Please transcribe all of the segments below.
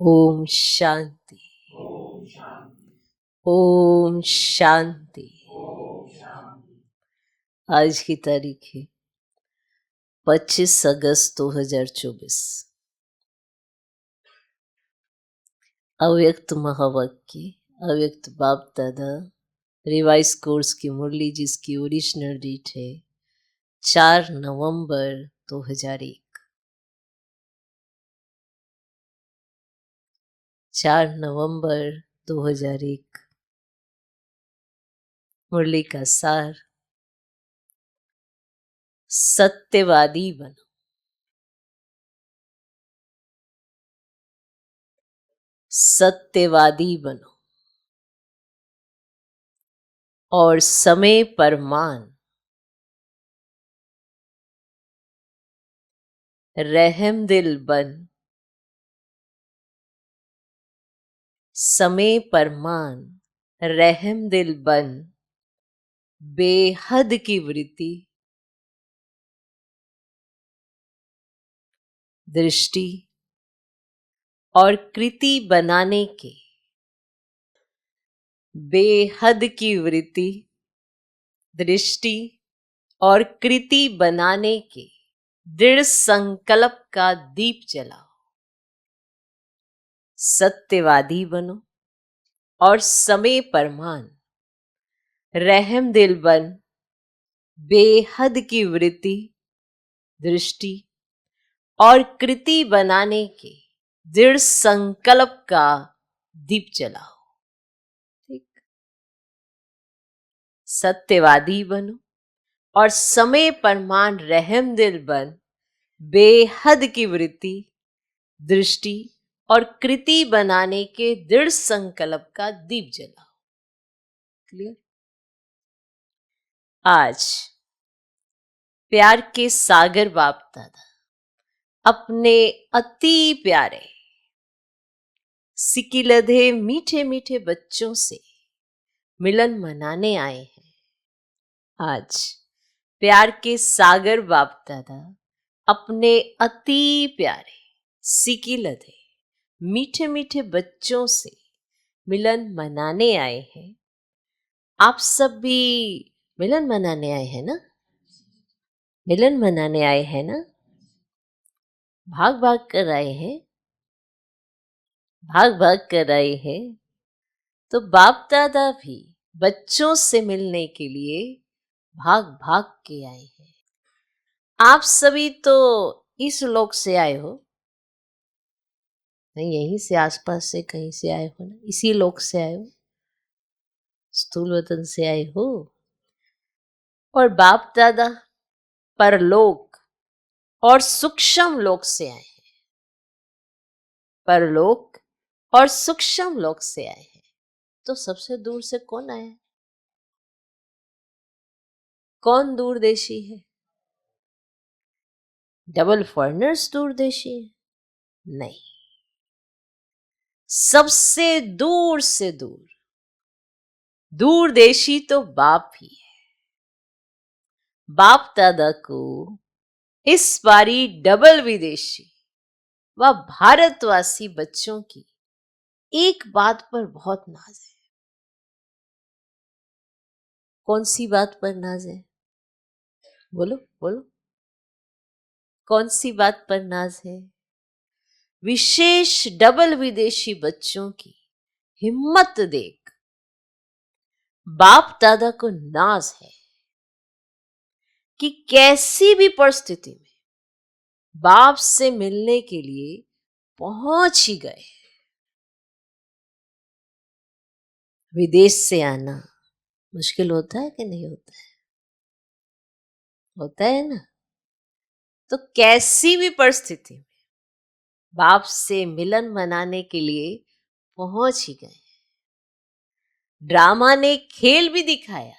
ओम शांति। ओम शांति। आज की तारीख है 25 अगस्त 2024। अव्यक्त महावाक्य, अव्यक्त बाप दादा रिवाइज कोर्स की मुरली, जिसकी ओरिजिनल डेट है 4 नवंबर 2001। 4 नवंबर 2001। मुरली का सार, सत्यवादी बनो। सत्यवादी बनो और समय पर मान, रहम दिल बन। समय पर मान, रहम दिल बन। बेहद की वृत्ति, दृष्टि और कृति बनाने के, बेहद की वृत्ति, दृष्टि और कृति बनाने के दृढ़ संकल्प का दीप जलाओ। सत्यवादी बनो और समय पर मान, रहम दिल बन। बेहद की वृत्ति, दृष्टि और कृति बनाने के दृढ़ संकल्प का दीप जलाओ। ठीक। सत्यवादी बनो और समय पर मान, रहम दिल बन। बेहद की वृत्ति, दृष्टि और कृति बनाने के दृढ़ संकल्प का दीप जलाओ। क्लियर? आज प्यार के सागर बाप दादा अपने अति प्यारे सिकिलधे मीठे मीठे बच्चों से मिलन मनाने आए हैं। आज प्यार के सागर बाप दादा अपने अति प्यारे सिकिलधे मीठे मीठे बच्चों से मिलन मनाने आए हैं। आप सब भी मिलन मनाने आए हैं ना? मिलन मनाने आए हैं ना? भाग भाग कर आए हैं? भाग भाग कर आए हैं तो बाप दादा भी बच्चों से मिलने के लिए भाग भाग के आए हैं। आप सभी तो इस लोक से आए हो, नहीं यहीं से आसपास से कहीं से आए हो ना? इसी लोक से आए हो, स्थूल वतन से आए हो। और बाप दादा परलोक और सूक्ष्म लोक से आए हैं। परलोक और सूक्ष्म लोक से आए हैं। तो सबसे दूर से कौन आया है? कौन दूरदेशी है? डबल फॉरेनर्स दूरदेशी है? नहीं, सबसे दूर से दूर दूरदेशी तो बाप ही है। बाप दादा को इस बारी डबल विदेशी व भारतवासी बच्चों की एक बात पर बहुत नाज है। कौन सी बात पर नाज है? बोलो बोलो, कौन सी बात पर नाज है? विशेष डबल विदेशी बच्चों की हिम्मत देख बाप दादा को नाज है कि कैसी भी परिस्थिति में बाप से मिलने के लिए पहुंच ही गए। विदेश से आना मुश्किल होता है कि नहीं होता है? होता है ना? तो कैसी भी परिस्थिति में बाप से मिलन मनाने के लिए पहुंच ही गए। ड्रामा ने खेल भी दिखाया,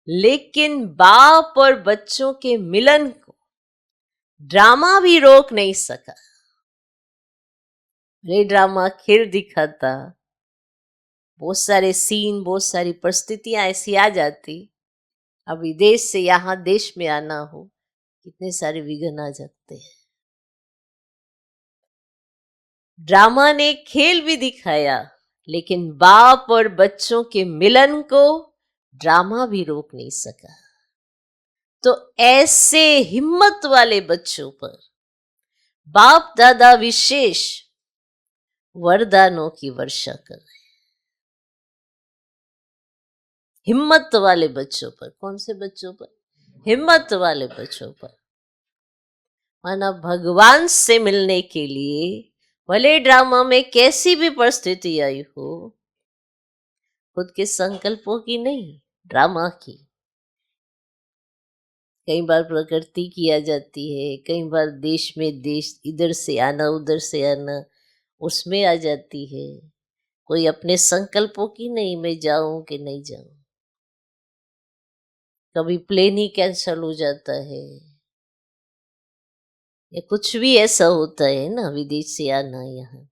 लेकिन बाप और बच्चों के मिलन को ड्रामा भी रोक नहीं सका। ये ड्रामा खेल दिखाता, बहुत सारे सीन, बहुत सारी परिस्थितियां ऐसी आ जाती, अब विदेश से यहां देश में आना हो, कितने सारे विघ्न आ जाते हैं। ड्रामा ने खेल भी दिखाया, लेकिन बाप और बच्चों के मिलन को ड्रामा भी रोक नहीं सका। तो ऐसे हिम्मत वाले बच्चों पर बाप दादा विशेष वरदानों की वर्षा कर रहे। हिम्मत वाले बच्चों पर। कौन से बच्चों पर? हिम्मत वाले बच्चों पर। माना भगवान से मिलने के लिए भले ड्रामा में कैसी भी परिस्थिति आई हो, खुद के संकल्पों की नहीं, ड्रामा की। कई बार प्रकृति की आ जाती है, कई बार देश में देश, इधर से आना उधर से आना, उसमें आ जाती है। कोई अपने संकल्पों की नहीं, मैं जाऊं कि नहीं जाऊं। कभी प्लेन ही कैंसल हो जाता है, या कुछ भी ऐसा होता है ना, विदेश से आना यहाँ।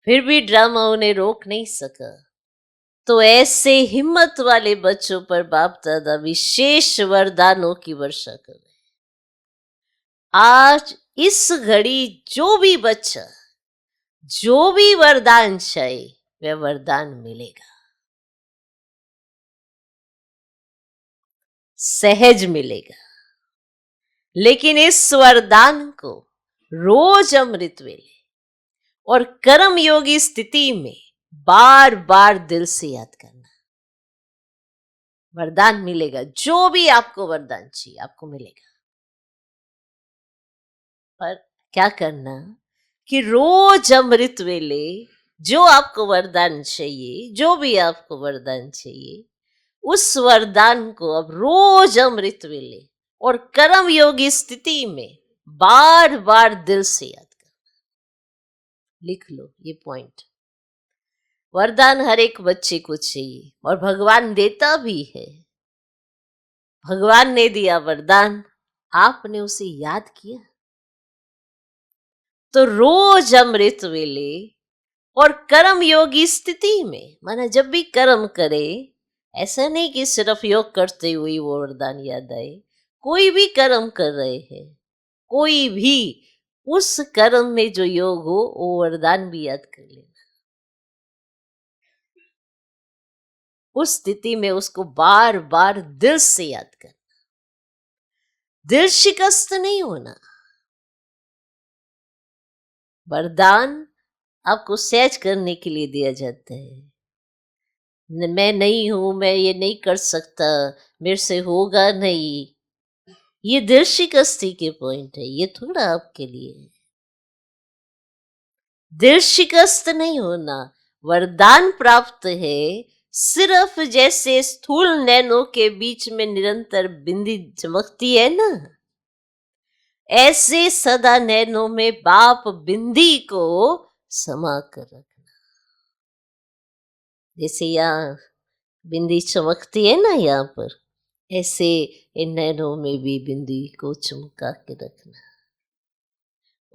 फिर भी ड्रामा उन्हें रोक नहीं सका। तो ऐसे हिम्मत वाले बच्चों पर बाप दादा विशेष वरदानों की वर्षा कर रहे। आज इस घड़ी जो भी बच्चा जो भी वरदान चाहे, वह वरदान मिलेगा, सहज मिलेगा। लेकिन इस वरदान को रोज अमृत वेले और कर्म योगी स्थिति में बार बार दिल से याद करना। वरदान मिलेगा, जो भी आपको वरदान चाहिए आपको मिलेगा। पर क्या करना कि रोज अमृत वेले जो आपको वरदान चाहिए, जो भी आपको वरदान चाहिए, उस वरदान को अब रोज अमृत वेले और कर्म योगी स्थिति में बार बार दिल से याद करना। लिख लो ये पॉइंट। वरदान हर एक बच्चे को चाहिए और भगवान देता भी है। भगवान ने दिया वरदान, आपने उसे याद किया, तो रोज अमृत वेले और कर्म योगी स्थिति में, माना जब भी कर्म करे, ऐसा नहीं कि सिर्फ योग करते हुए वो वरदान याद आए। कोई भी कर्म कर रहे हैं, कोई भी, उस कर्म में जो योग हो वो वरदान भी याद कर लेना। उस स्थिति में उसको बार बार दिल से याद करना, दिल शिकस्त नहीं होना। वरदान आपको सहज करने के लिए दिया जाता है। मैं नहीं हूं, मैं ये नहीं कर सकता, मेरे से होगा नहीं, ये दिल शिकस्ती के पॉइंट है, ये थोड़ा आपके लिए है। दिल शिकस्त नहीं होना। वरदान प्राप्त है सिर्फ जैसे स्थूल नैनों के बीच में निरंतर बिंदी चमकती है ना, ऐसे सदा नैनों में बाप बिंदी को समा कर रखना। जैसे यहाँ बिंदी चमकती है ना यहाँ पर, ऐसे इन नैनों में भी बिंदी को चमका के रखना।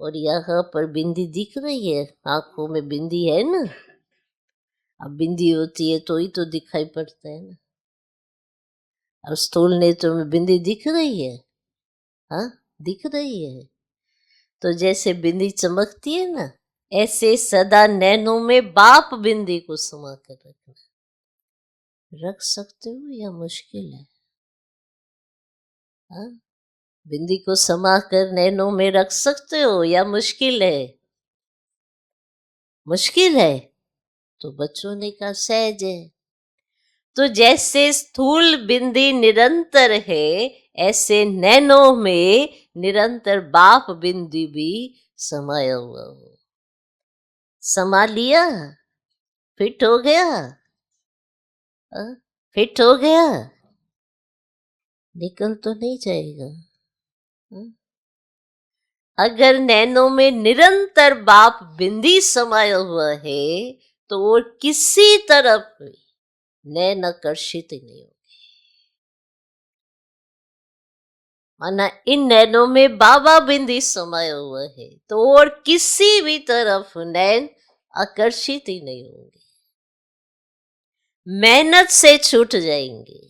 और यहाँ पर बिंदी दिख रही है, आंखों में बिंदी है ना। अब बिंदी होती है तो ही तो दिखाई पड़ता है ना। अब स्थूल नेत्र में बिंदी दिख रही है, हाँ दिख रही है। तो जैसे बिंदी चमकती है ना, ऐसे सदा नैनों में बाप बिंदी को समा कर रखना। रख सकते हो या मुश्किल है? हाँ, बिंदी को समा कर नैनों में रख सकते हो या मुश्किल है? मुश्किल है। तो बच्चों ने कहा सहज है। तो जैसे स्थूल बिंदी निरंतर है, ऐसे नैनों में निरंतर बाप बिंदी भी समाया हुआ हो। समा लिया, फिट हो गया, फिट हो गया, निकल तो नहीं जाएगा। अगर नैनों में निरंतर बाप बिंदी समाया हुआ है, तो वो किसी तरफ नैन आकर्षित ही नहीं होगी। माना इन नैनों में बाबा बिंदी समाया हुआ है, तो और किसी भी तरफ नैन आकर्षित ही नहीं होंगे, मेहनत से छूट जाएंगे,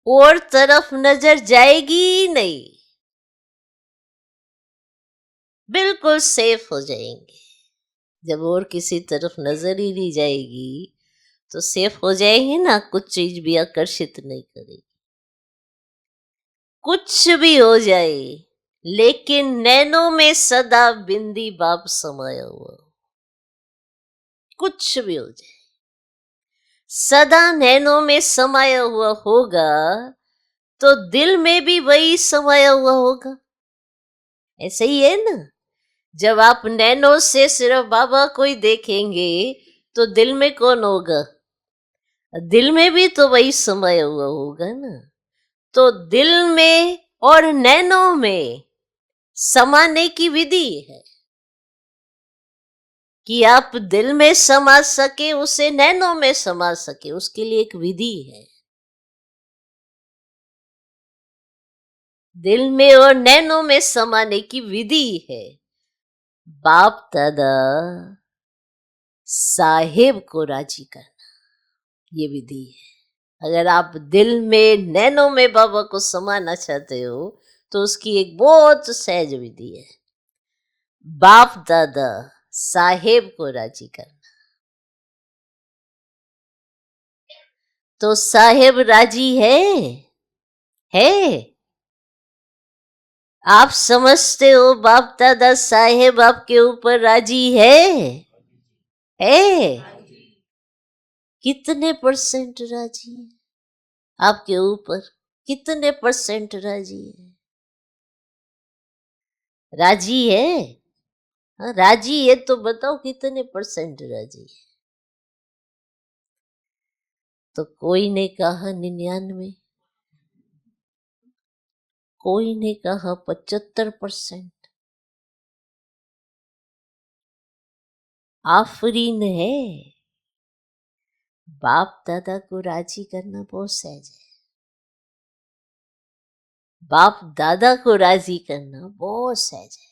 और तरफ नजर जाएगी ही नहीं। बिल्कुल सेफ हो जाएंगे। जब और किसी तरफ नजर ही नहीं जाएगी तो सेफ हो जाएगी ना, कुछ चीज भी आकर्षित नहीं करेगी। कुछ भी हो जाए लेकिन नैनों में सदा बिंदी बाप समाया हुआ। कुछ भी हो जाए सदा नैनों में समाया हुआ होगा, तो दिल में भी वही समाया हुआ होगा। ऐसे ही है ना, जब आप नैनों से सिर्फ बाबा को ही देखेंगे तो दिल में कौन होगा? दिल में भी तो वही समाया हुआ होगा ना। तो दिल में और नैनों में समाने की विधि है कि आप दिल में समा सके, उसे नैनों में समा सके, उसके लिए एक विधि है। दिल में और नैनों में समाने की विधि है। बाप दादा साहेब को राजी करना, ये विधि है। अगर आप दिल में नैनों में बाबा को समाना चाहते हो तो उसकी एक बहुत सहज विधि है। बाप दादा साहेब को राजी करना। तो साहेब राजी है। आप समझते हो बाप दादा साहेब आपके ऊपर राजी है? कितने परसेंट राजी है आपके ऊपर? कितने परसेंट राजी है? राजी है? हाँ, राजी है तो बताओ कितने परसेंट राजी है? तो कोई ने कहा 99, कोई ने कहा 75%। आफरीन है। बाप दादा को राजी करना बहुत सहज है। बाप दादा को राजी करना बहुत सहज है।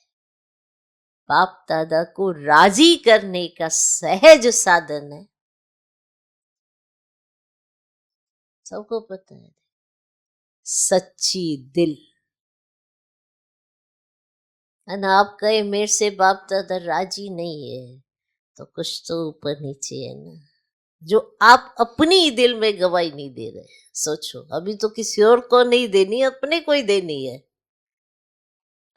बाप दादा को राजी करने का सहज साधन है, सबको पता है, सच्ची दिल। आप कहे मेरे से बाप दादा राजी नहीं है, तो कुछ तो ऊपर नीचे है ना, जो आप अपनी दिल में गवाही नहीं दे रहे। सोचो, अभी तो किसी और को नहीं देनी, अपने को ही देनी है।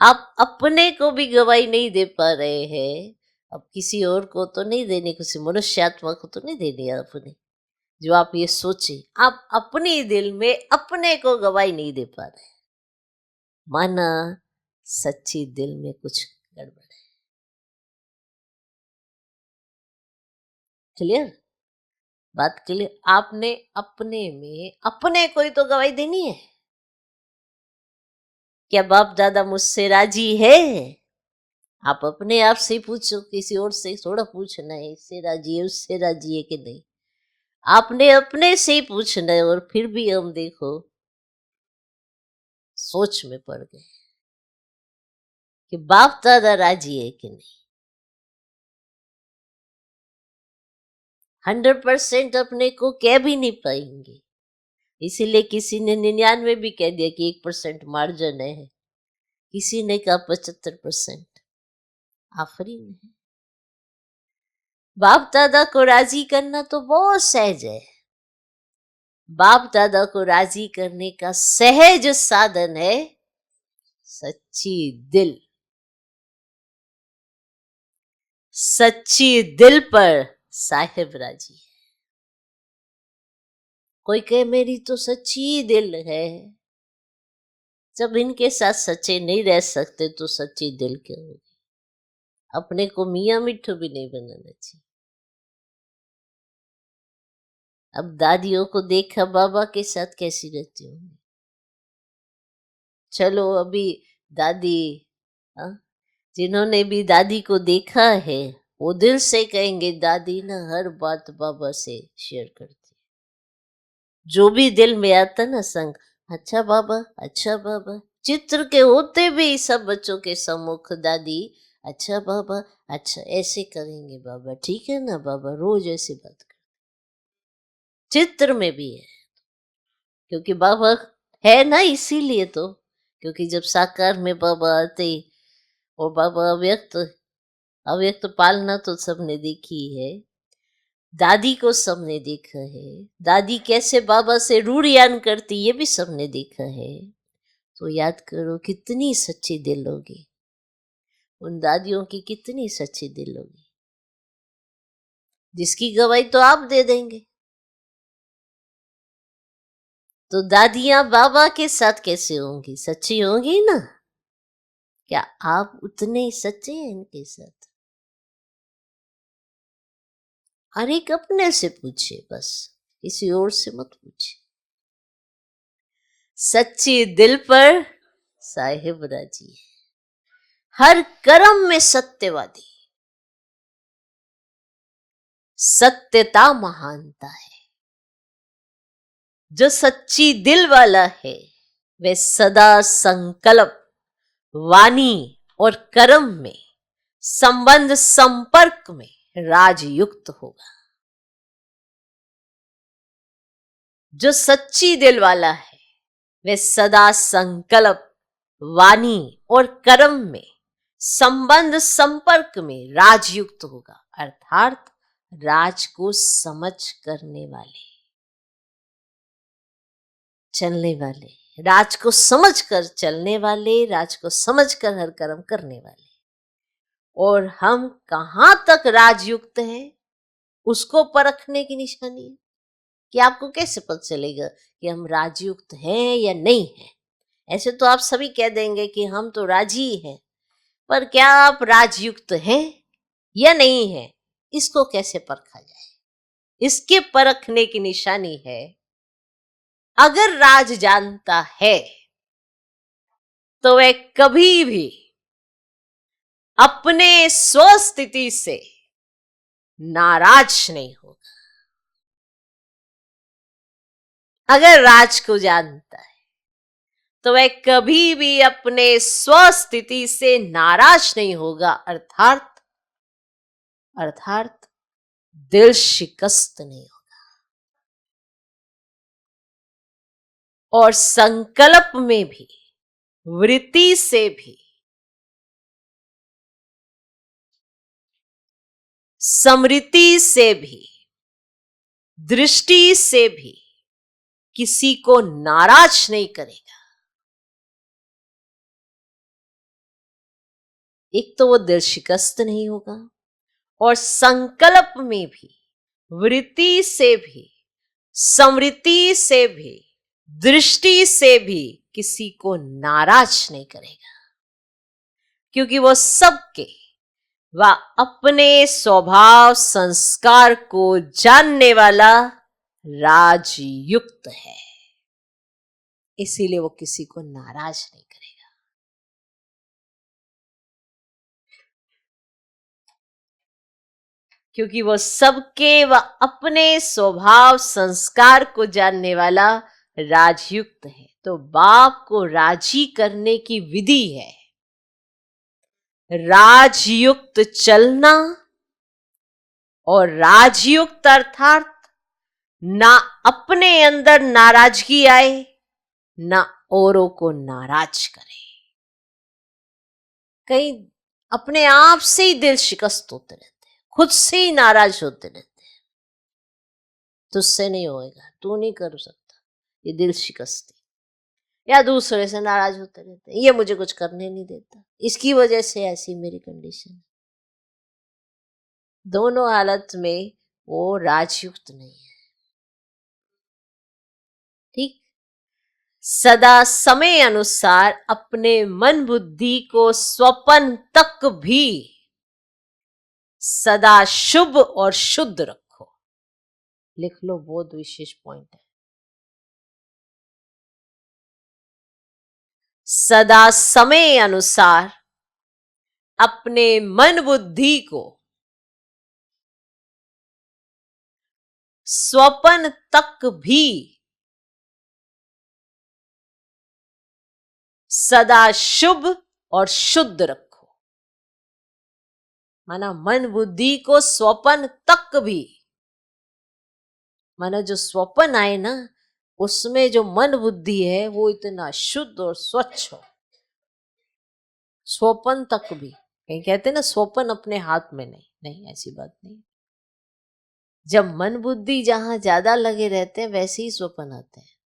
आप अपने को भी गवाही नहीं दे पा रहे हैं, अब किसी और को तो नहीं देनी, किसी मनुष्य आत्मा को तो नहीं देनी है अपनी। जो आप ये सोचे, आप अपनी दिल में अपने को गवाही नहीं दे पा रहे, माना सच्ची दिल में कुछ गड़बड़ है। क्लियर? बात क्लियर? आपने अपने में अपने को ही तो गवाही देनी है। क्या बाप दादा मुझसे राजी है? आप अपने आप से पूछो, किसी और से थोड़ा पूछना है इससे राजी है उससे राजी है कि नहीं। आपने अपने से ही पूछना है। और फिर भी हम देखो सोच में पड़ गए कि बाप दादा राजी है कि नहीं। 100% अपने को कह भी नहीं पाएंगे, इसीलिए किसी ने 99 भी कह दिया कि 1% मार्जिन है, किसी ने कहा 75%। आफरीन है। बाप दादा को राजी करना तो बहुत सहज है। बाप दादा को राजी करने का सहज साधन है सच्ची दिल। सच्ची दिल पर साहिब राजी है। कोई कहे मेरी तो सच्ची दिल है, जब इनके साथ सच्चे नहीं रह सकते तो सच्ची दिल क्यों होगी? अपने को मियाँ मिट्ठू भी नहीं बनाना चाहिए। अब दादियों को देखा बाबा के साथ कैसी रहती होंगी। चलो अभी दादी, हाँ, जिन्होंने भी दादी को देखा है वो दिल से कहेंगे दादी ना हर बात बाबा से शेयर करती, जो भी दिल में आता ना संग, अच्छा बाबा, अच्छा बाबा। चित्र के होते भी सब बच्चों के सम्मुख दादी अच्छा बाबा, अच्छा ऐसे करेंगे बाबा, ठीक है ना बाबा, रोज ऐसी बात कर। चित्र में भी है, क्योंकि बाबा है ना, इसीलिए तो। क्योंकि जब साकार में बाबा आते ओ बाबा, अव्यक्त अव्यक्त पालना तो सबने देखी है, दादी को सबने देखा है, दादी कैसे बाबा से रूढ़ियान करती ये भी सबने देखा है। तो याद करो कितनी सच्ची दिल होगी, उन दादियों की कितनी सच्ची दिल होगी, जिसकी गवाही तो आप दे देंगे। तो दादियां बाबा के साथ कैसे होंगी? सच्ची होंगी ना? क्या आप उतने ही सच्चे हैं इनके साथ? हर एक अपने से पूछे, बस किसी और से मत पूछे। सच्ची दिल पर साहिब राजी है, हर कर्म में सत्यवादी, सत्यता महानता है। जो सच्ची दिल वाला है वह सदा संकल्प, वाणी और कर्म में, संबंध संपर्क में राजयुक्त होगा। जो सच्ची दिल वाला है वह सदा संकल्प, वाणी और कर्म में, संबंध संपर्क में राजयुक्त होगा, अर्थात राज को समझ करने वाले, चलने वाले, राज को समझ कर चलने वाले, राज को समझ कर हर कर्म करने वाले। और हम कहां तक राजयुक्त हैं उसको परखने की निशानी है कि आपको कैसे पता चलेगा कि हम राजयुक्त हैं या नहीं हैं। ऐसे तो आप सभी कह देंगे कि हम तो राजी हैं, पर क्या आप राजयुक्त हैं या नहीं हैं, इसको कैसे परखा जाए? इसके परखने की निशानी है, अगर राज जानता है तो वह कभी भी अपने स्वस्थिति से नाराज नहीं होगा। अगर राज को जानता है तो वह कभी भी अपने स्वस्थिति से नाराज नहीं होगा, अर्थात दिल शिकस्त नहीं होगा। और संकल्प में भी, वृत्ति से भी, स्मृति से भी, दृष्टि से भी किसी को नाराज नहीं करेगा। एक तो वो दिल शिकस्त नहीं होगा, और संकल्प में भी, वृत्ति से भी, स्मृति से भी, दृष्टि से भी किसी को नाराज नहीं करेगा, क्योंकि वो सबके व अपने स्वभाव संस्कार को जानने वाला राजयुक्त है। इसीलिए वो किसी को नाराज नहीं करेगा। क्योंकि वो सबके व अपने स्वभाव संस्कार को जानने वाला राजयुक्त है। तो बाप को राजी करने की विधि है राजयुक्त चलना, और राजयुक्त अर्थात ना अपने अंदर नाराजगी आए, ना औरों को नाराज करे। कई अपने आप से ही दिल शिकस्त होते रहते हैं, खुद से ही नाराज होते रहते हैं। तुझसे नहीं होएगा, तू नहीं कर सकता, ये दिल शिकस्ती। या दूसरे से नाराज होते रहते हैं, ये मुझे कुछ करने नहीं देता, इसकी वजह से ऐसी मेरी कंडीशन। दोनों हालत में वो राजयुक्त नहीं है। ठीक, सदा समय अनुसार अपने मन बुद्धि को स्वपन तक भी सदा शुभ और शुद्ध रखो। लिख लो, बहुत विशेष पॉइंट है। सदा समय अनुसार अपने मन बुद्धि को स्वपन तक भी सदा शुभ और शुद्ध रखो। माना मन बुद्धि को स्वपन तक भी, माना जो स्वपन आए ना उसमें जो मन बुद्धि है वो इतना शुद्ध और स्वच्छ हो, स्वप्न तक भी, कहीं कहते हैं ना स्वप्न अपने हाथ में नहीं, नहीं ऐसी बात नहीं। जब मन बुद्धि जहां ज्यादा लगे रहते हैं वैसे ही स्वप्न आते हैं।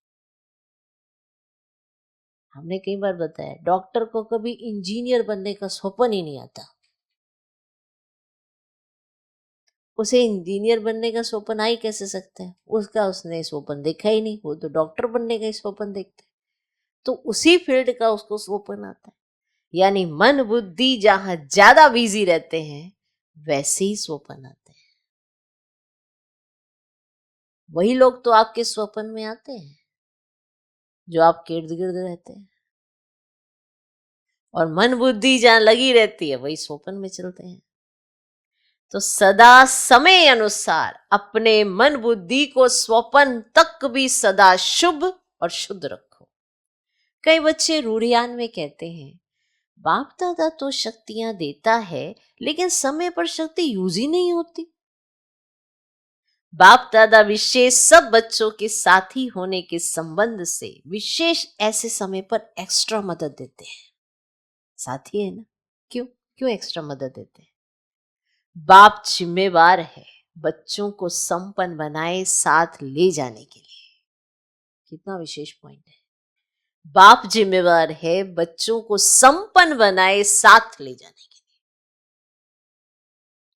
हमने कई बार बताया, डॉक्टर को कभी इंजीनियर बनने का स्वप्न ही नहीं आता। उसे इंजीनियर बनने का स्वप्न आ ही कैसे सकता है, उसने स्वप्न देखा ही नहीं, वो तो डॉक्टर बनने का ही स्वप्न देखता है। तो उसी फील्ड का उसको स्वप्न आता है। यानी मन बुद्धि जहां ज्यादा बिजी रहते हैं वैसे ही स्वप्न आते हैं। वही लोग तो आपके स्वप्न में आते हैं जो आपके इर्द गिर्द रहते हैं, और मन बुद्धि जहां लगी रहती है वही स्वप्न में चलते हैं। तो सदा समय अनुसार अपने मन बुद्धि को स्वप्न तक भी सदा शुभ और शुद्ध रखो। कई बच्चे रूढ़ियान में कहते हैं, बाप दादा तो शक्तियां देता है लेकिन समय पर शक्ति यूज ही नहीं होती। बाप दादा विशेष सब बच्चों के साथी होने के संबंध से विशेष ऐसे समय पर एक्स्ट्रा मदद देते हैं। साथी है ना, क्यों क्यों एक्स्ट्रा मदद देते हैं? बाप जिम्मेवार है बच्चों को संपन्न बनाए साथ ले जाने के लिए। कितना विशेष पॉइंट है। बाप जिम्मेवार है बच्चों को संपन्न बनाए साथ ले जाने के लिए।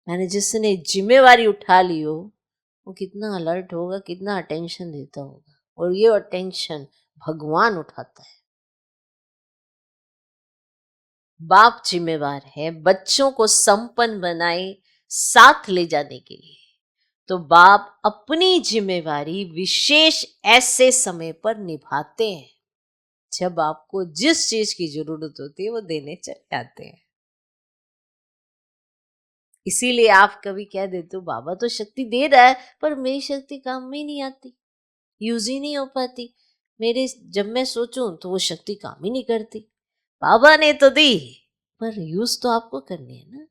यानी जिसने जिम्मेवारी उठा ली हो वो कितना अलर्ट होगा, कितना अटेंशन देता होगा, और ये अटेंशन भगवान उठाता है। बाप जिम्मेवार है बच्चों को संपन्न बनाए साथ ले जाने के लिए, तो बाप अपनी जिम्मेवारी विशेष ऐसे समय पर निभाते हैं जब आपको जिस चीज की जरूरत होती है वो देने चले आते हैं। इसीलिए आप कभी कह देते हो, बाबा तो शक्ति दे रहा है पर मेरी शक्ति काम में ही नहीं आती, यूज ही नहीं हो पाती, मेरे जब मैं सोचूं तो वो शक्ति काम ही नहीं करती। बाबा ने तो दी पर यूज तो आपको करनी है ना।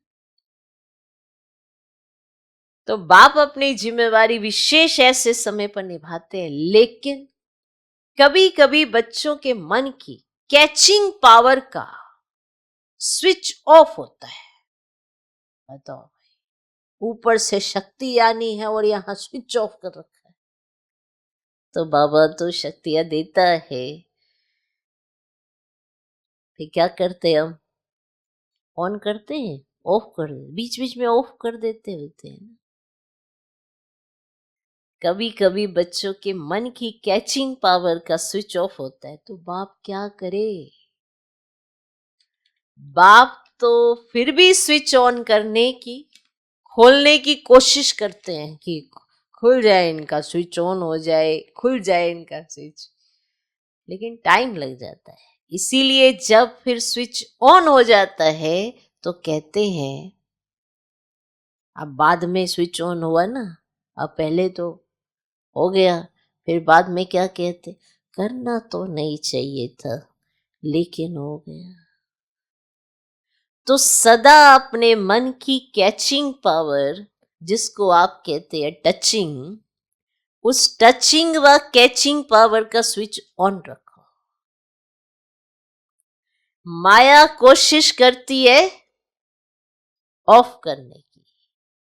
तो बाप अपनी जिम्मेवारी विशेष ऐसे समय पर निभाते हैं, लेकिन कभी कभी बच्चों के मन की कैचिंग पावर का स्विच ऑफ होता है। बताओ भाई, ऊपर से शक्ति आनी है और यहाँ स्विच ऑफ कर रखा है। तो बाबा तो शक्तियां देता है, फिर क्या करते हैं हम? ऑन करते हैं, ऑफ कर देते, बीच बीच में ऑफ कर देते होते हैं ना। कभी कभी बच्चों के मन की कैचिंग पावर का स्विच ऑफ होता है, तो बाप क्या करे? बाप तो फिर भी स्विच ऑन करने की, खोलने की कोशिश करते हैं कि खुल जाए इनका स्विच, ऑन हो जाए, खुल जाए इनका स्विच, लेकिन टाइम लग जाता है। इसीलिए जब फिर स्विच ऑन हो जाता है तो कहते हैं, अब बाद में स्विच ऑन हुआ ना, अब पहले तो हो गया, फिर बाद में क्या कहते, करना तो नहीं चाहिए था लेकिन हो गया। तो सदा अपने मन की कैचिंग पावर, जिसको आप कहते हैं टचिंग, उस टचिंग व कैचिंग पावर का स्विच ऑन रखो। माया कोशिश करती है ऑफ करने की,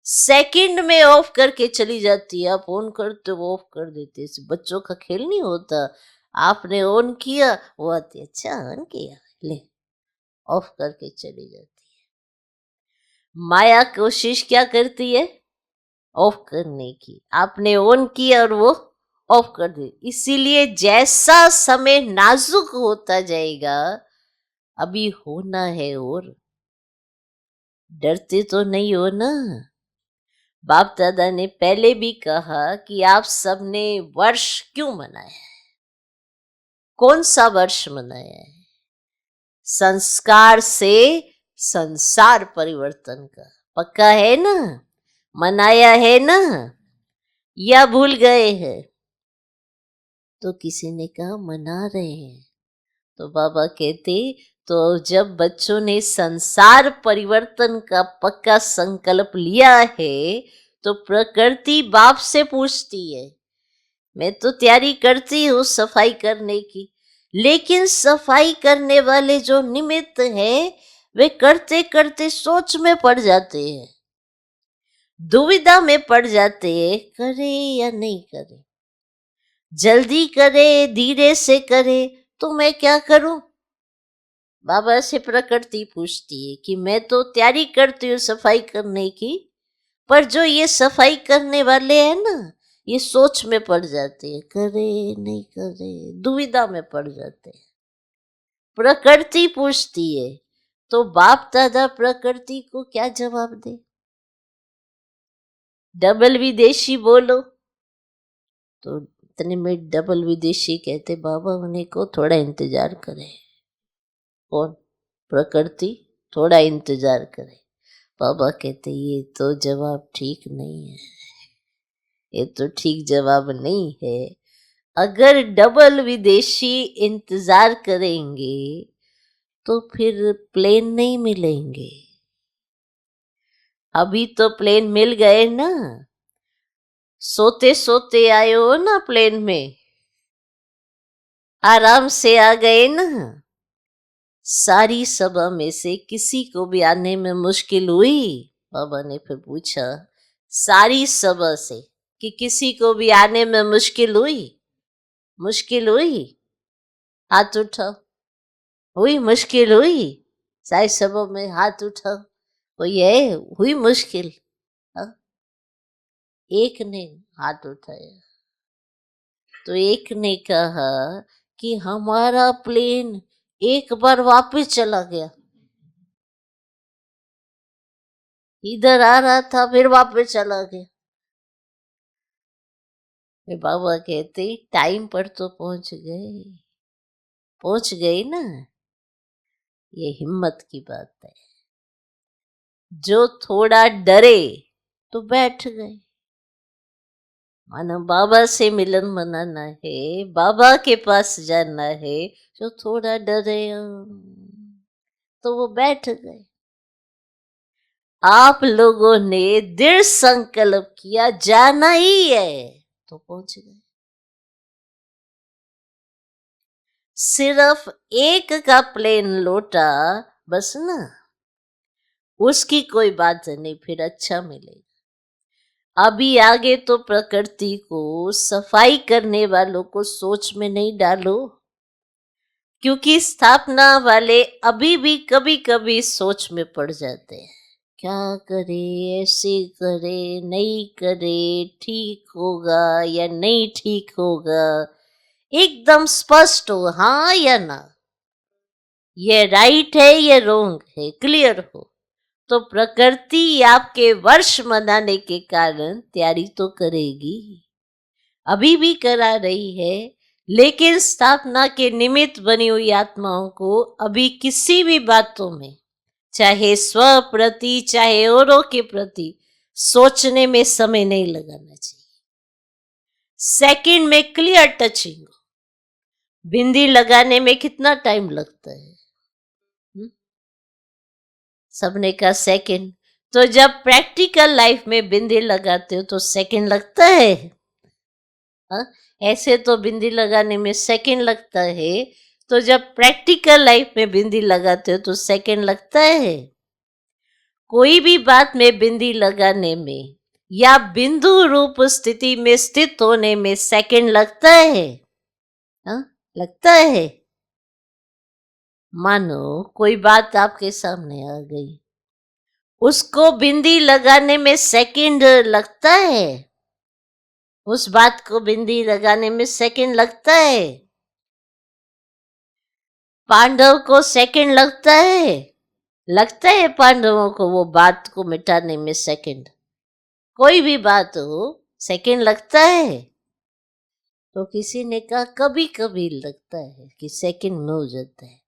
सेकंड में ऑफ करके चली जाती है। आप ऑन करते वो ऑफ कर देते। इस बच्चों का खेल नहीं होता, आपने ऑन किया वो आती, अच्छा ऑन किया, ले ऑफ करके चली जाती है। माया कोशिश क्या करती है? ऑफ करने की। आपने ऑन किया और वो ऑफ कर दी। इसीलिए जैसा समय नाजुक होता जाएगा, अभी होना है, और डरते तो नहीं हो ना। बाप दादा ने पहले भी कहा कि आप सबने वर्ष क्यों मनाया है, कौन सा वर्ष मनाया है? संस्कार से संसार परिवर्तन का। पक्का है ना? मनाया है ना, या भूल गए हैं? तो किसी ने कहा मना रहे हैं। तो बाबा कहते, तो जब बच्चों ने संसार परिवर्तन का पक्का संकल्प लिया है तो प्रकृति बाप से पूछती है, मैं तो तैयारी करती हूँ सफाई करने की, लेकिन सफाई करने वाले जो निमित्त है वे करते करते सोच में पड़ जाते हैं, दुविधा में पड़ जाते हैं, करे या नहीं करे, जल्दी करे धीरे से करे, तो मैं क्या करूं। बाबा से प्रकृति पूछती है कि मैं तो तैयारी करती हूँ सफाई करने की, पर जो ये सफाई करने वाले हैं ना, ये सोच में पड़ जाते हैं, करे नहीं करे, दुविधा में पड़ जाते हैं। प्रकृति पूछती है, तो बाप दादा प्रकृति को क्या जवाब दे। डबल विदेशी बोलो, तो इतने में डबल विदेशी कहते बाबा उन्हें को थोड़ा इंतजार करे। कौन? प्रकृति थोड़ा इंतजार करे। बाबा कहते ये तो जवाब ठीक नहीं है, ये तो ठीक जवाब नहीं है। अगर डबल विदेशी इंतजार करेंगे तो फिर प्लेन नहीं मिलेंगे। अभी तो प्लेन मिल गए ना, सोते सोते आए हो ना प्लेन में, आराम से आ गए ना। सारी सभा में से किसी को भी आने में मुश्किल हुई? बाबा ने फिर पूछा सारी सभा से कि किसी को भी आने में मुश्किल हुई? मुश्किल हुई? हाथ उठाओ। हुई मुश्किल? हुई सारी सभा में? हाथ उठाओ। कोई है हुई मुश्किल? हा? एक ने हाथ उठाया, तो एक ने कहा कि हमारा प्लेन एक बार वापस चला गया, इधर आ रहा था फिर वापस चला गया। मेरे बाबा कहते टाइम पर तो पहुंच गए ना। ये हिम्मत की बात है। जो थोड़ा डरे तो बैठ गए, मानो बाबा से मिलन मनाना है, बाबा के पास जाना है, जो थोड़ा डरे तो वो बैठ गए। आप लोगों ने दृढ़ संकल्प किया जाना ही है तो पहुंच गए। सिर्फ एक का प्लेन लौटा बस ना, उसकी कोई बात नहीं, फिर अच्छा मिलेगा। अभी आगे तो प्रकृति को सफाई करने वालों को सोच में नहीं डालो, क्योंकि स्थापना वाले अभी भी कभी कभी सोच में पड़ जाते हैं। क्या करे, ऐसे करे नहीं करे, ठीक होगा या नहीं ठीक होगा, एकदम स्पष्ट हो हाँ या ना, ये राइट है ये रॉन्ग है, क्लियर हो, तो प्रकृति आपके वर्ष मनाने के कारण तैयारी तो करेगी, अभी भी करा रही है। लेकिन स्थापना के निमित्त बनी हुई आत्माओं को अभी किसी भी बातों में, चाहे स्व प्रति चाहे औरों के प्रति, सोचने में समय नहीं लगाना चाहिए। सेकंड में क्लियर टचिंग। बिंदी लगाने में कितना टाइम लगता है? सबने कहा सेकंड। तो जब प्रैक्टिकल लाइफ में बिंदी लगाते हो तो सेकंड लगता है? हा? ऐसे तो बिंदी लगाने में सेकंड लगता है, तो जब प्रैक्टिकल लाइफ में बिंदी लगाते हो तो सेकंड लगता है? कोई भी बात में बिंदी लगाने में या बिंदु रूप स्थिति में स्थित होने में सेकंड लगता है? हा? लगता है? मानो कोई बात आपके सामने आ गई, उसको बिंदी लगाने में सेकंड लगता है? उस बात को बिंदी लगाने में सेकंड लगता है? पांडव को सेकंड लगता है? लगता है पांडवों को वो बात को मिटाने में सेकंड? कोई भी बात हो सेकंड लगता है? तो किसी ने कहा कभी कभी लगता है कि सेकंड में हो जाता है।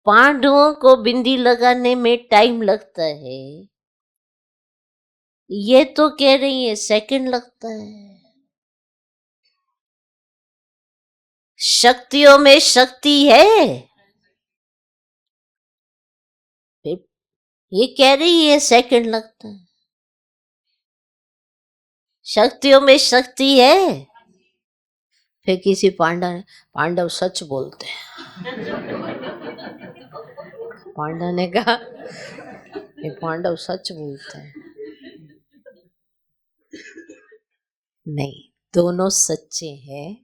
पांडवों को बिंदी लगाने में टाइम लगता है, ये तो कह रही है सेकंड लगता है। शक्तियों में शक्ति है, ये कह रही है सेकंड लगता है। शक्तियों में शक्ति है। फिर किसी पांडव सच बोलते हैं। पांडा ने कहा ये पांडव सच बोलते हैं। नहीं, दोनों सच्चे हैं,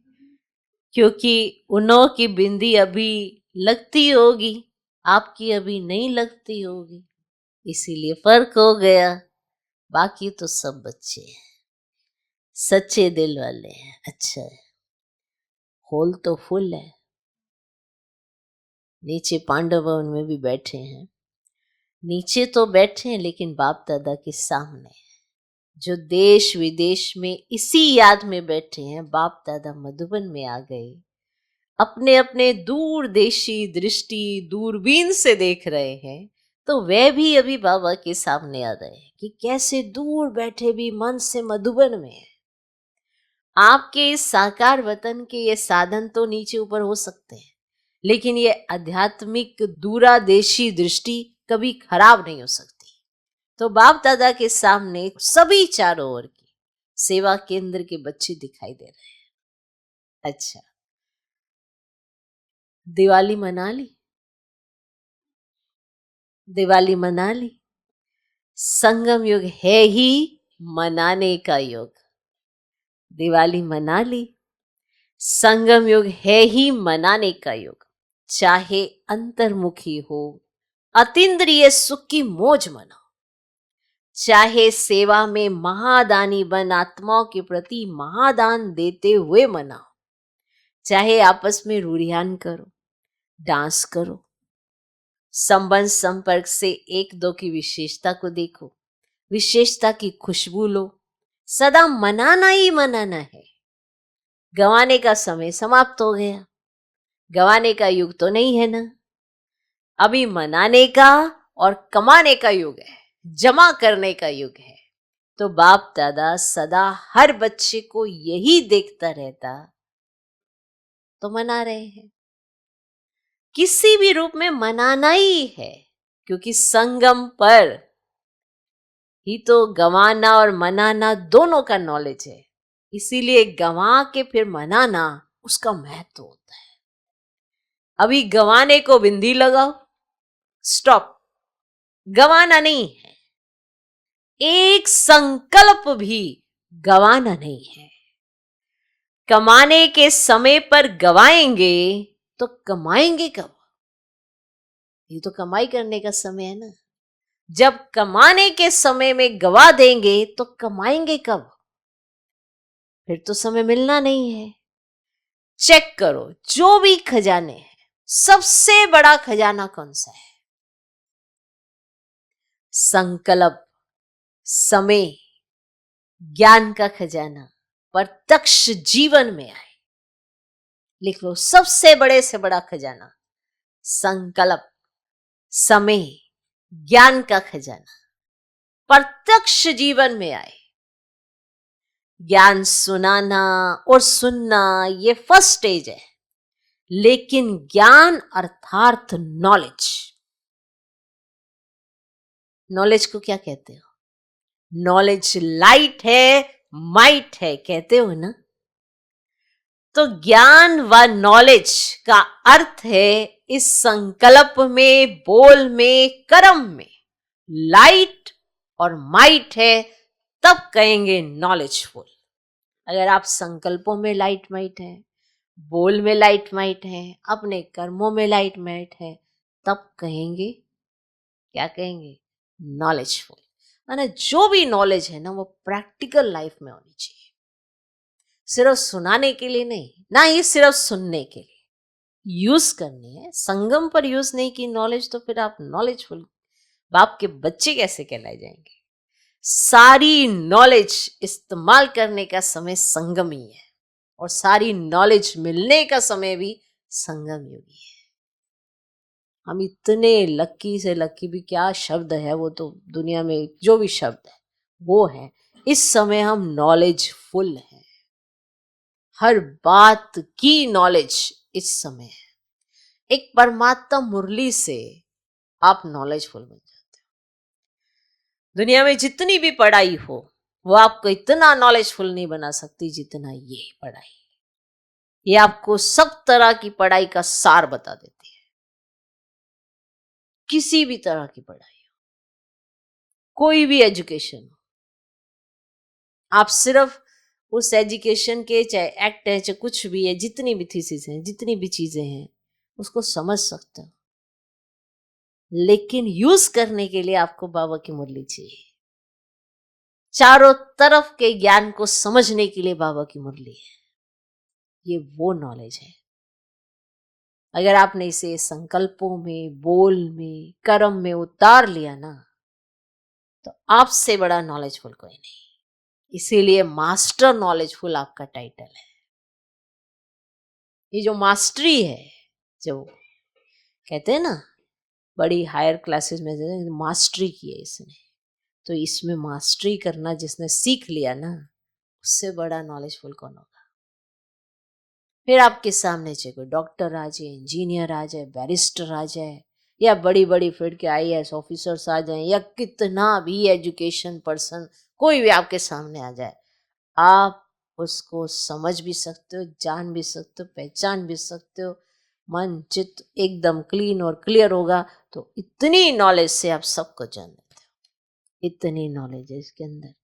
क्योंकि उन्हों की बिंदी अभी लगती होगी, आपकी अभी नहीं लगती होगी, इसीलिए फर्क हो गया। बाकी तो सब बच्चे हैं, सच्चे दिल वाले हैं। अच्छा है, हॉल तो फुल है, नीचे पांडव भवन में भी बैठे हैं। नीचे तो बैठे हैं लेकिन बाप दादा के सामने, जो देश विदेश में इसी याद में बैठे हैं। बाप दादा मधुबन में आ गए, अपने अपने दूरदेशी दृष्टि दूरबीन से देख रहे हैं, तो वह भी अभी बाबा के सामने आ रहे हैं कि कैसे दूर बैठे भी मन से मधुबन में है। आपके इस साकार वतन के ये साधन तो नीचे ऊपर हो सकते हैं, लेकिन ये आध्यात्मिक दूरादेशी दृष्टि कभी खराब नहीं हो सकती। तो बाप दादा के सामने सभी चारों ओर की सेवा केंद्र के बच्चे दिखाई दे रहे हैं। अच्छा, दिवाली मना ली? दिवाली मना ली? संगम युग है ही मनाने का युग। दिवाली मना ली? संगम युग है ही मनाने का युग। चाहे अंतर्मुखी हो, अतीन्द्रिय सुख की मौज मनाओ, चाहे सेवा में महादानी बन आत्माओं के प्रति महादान देते हुए मनाओ, चाहे आपस में रूढ़ियान करो, डांस करो, संबंध संपर्क से एक दो की विशेषता को देखो, विशेषता की खुशबू लो। सदा मनाना ही मनाना है। गंवाने का समय समाप्त हो गया, गंवाने का युग तो नहीं है ना। अभी मनाने का और कमाने का युग है, जमा करने का युग है। तो बाप दादा सदा हर बच्चे को यही देखता रहता, तो मना रहे हैं। किसी भी रूप में मनाना ही है, क्योंकि संगम पर ही तो गंवाना और मनाना दोनों का नॉलेज है। इसीलिए गंवा के फिर मनाना, उसका महत्व होता है। अभी गंवाने को बिंदी लगाओ, स्टॉप, गंवाना नहीं है। एक संकल्प भी गंवाना नहीं है। कमाने के समय पर गवाएंगे तो कमाएंगे कब? ये तो कमाई करने का समय है ना। जब कमाने के समय में गवा देंगे तो कमाएंगे कब? फिर तो समय मिलना नहीं है। चेक करो, जो भी खजाने हैं, सबसे बड़ा खजाना कौन सा है? संकल्प, समय, ज्ञान का खजाना प्रत्यक्ष जीवन में आए। लिख लो, सबसे बड़े से बड़ा खजाना संकल्प, समय, ज्ञान का खजाना प्रत्यक्ष जीवन में आए। ज्ञान सुनाना और सुनना ये फर्स्ट स्टेज है, लेकिन ज्ञान अर्थात नॉलेज, नॉलेज को क्या कहते हो? नॉलेज लाइट है, माइट है, कहते हो ना। तो ज्ञान व नॉलेज का अर्थ है इस संकल्प में, बोल में, कर्म में लाइट और माइट है, तब कहेंगे नॉलेजफुल। अगर आप संकल्पों में लाइट माइट है, बोल में लाइट माइट है, अपने कर्मों में लाइट माइट है, तब कहेंगे, क्या कहेंगे? नॉलेजफुल। माना जो भी नॉलेज है ना, वो प्रैक्टिकल लाइफ में होनी चाहिए। सिर्फ सुनाने के लिए नहीं, ना ही सिर्फ सुनने के लिए, यूज करनी है। संगम पर यूज नहीं की नॉलेज, तो फिर आप नॉलेजफुल बाप के बच्चे कैसे कहलाए जाएंगे? सारी नॉलेज इस्तेमाल करने का समय संगम ही है, और सारी नॉलेज मिलने का समय भी संगम युग ही है। हम इतने लक्की से लक्की, भी क्या शब्द है वो, तो दुनिया में जो भी शब्द है वो है। इस समय हम नॉलेजफुल हैं, हर बात की नॉलेज इस समय है। एक परमात्मा मुरली से आप नॉलेजफुल बन जाते हो। दुनिया में जितनी भी पढ़ाई हो, वो आपको इतना नॉलेजफुल नहीं बना सकती जितना ये पढ़ाई। ये आपको सब तरह की पढ़ाई का सार बता देती है। किसी भी तरह की पढ़ाई हो, कोई भी एजुकेशन हो, आप सिर्फ उस एजुकेशन के, चाहे एक्ट है, चाहे कुछ भी है, जितनी भी थीसिस हैं, जितनी भी चीजें हैं, उसको समझ सकते हो, लेकिन यूज करने के लिए आपको बाबा की मुरली चाहिए। चारों तरफ के ज्ञान को समझने के लिए बाबा की मुरली है। ये वो नॉलेज है। अगर आपने इसे संकल्पों में, बोल में, कर्म में उतार लिया ना, तो आपसे बड़ा नॉलेजफुल कोई नहीं। इसीलिए मास्टर नॉलेजफुल आपका टाइटल है। ये जो मास्टरी है, जो कहते हैं ना बड़ी हायर क्लासेस में मास्टरी की है इसने, तो इसमें मास्टरी करना जिसने सीख लिया ना, उससे बड़ा नॉलेजफुल कौन होगा। फिर आपके सामने चाहे कोई डॉक्टर आ जाए, इंजीनियर आ जाए, बैरिस्टर आ जाए, या बड़ी बड़ी फील्ड के IAS ऑफिसर्स आ जाए, या कितना भी एजुकेशन पर्सन कोई भी आपके सामने आ जाए, आप उसको समझ भी सकते हो, जान भी सकते हो, पहचान भी सकते हो। मन चित्त एकदम क्लीन और क्लियर होगा, तो इतनी नॉलेज से आप सबको जान लेते हो। इतनी नॉलेज है इसके अंदर।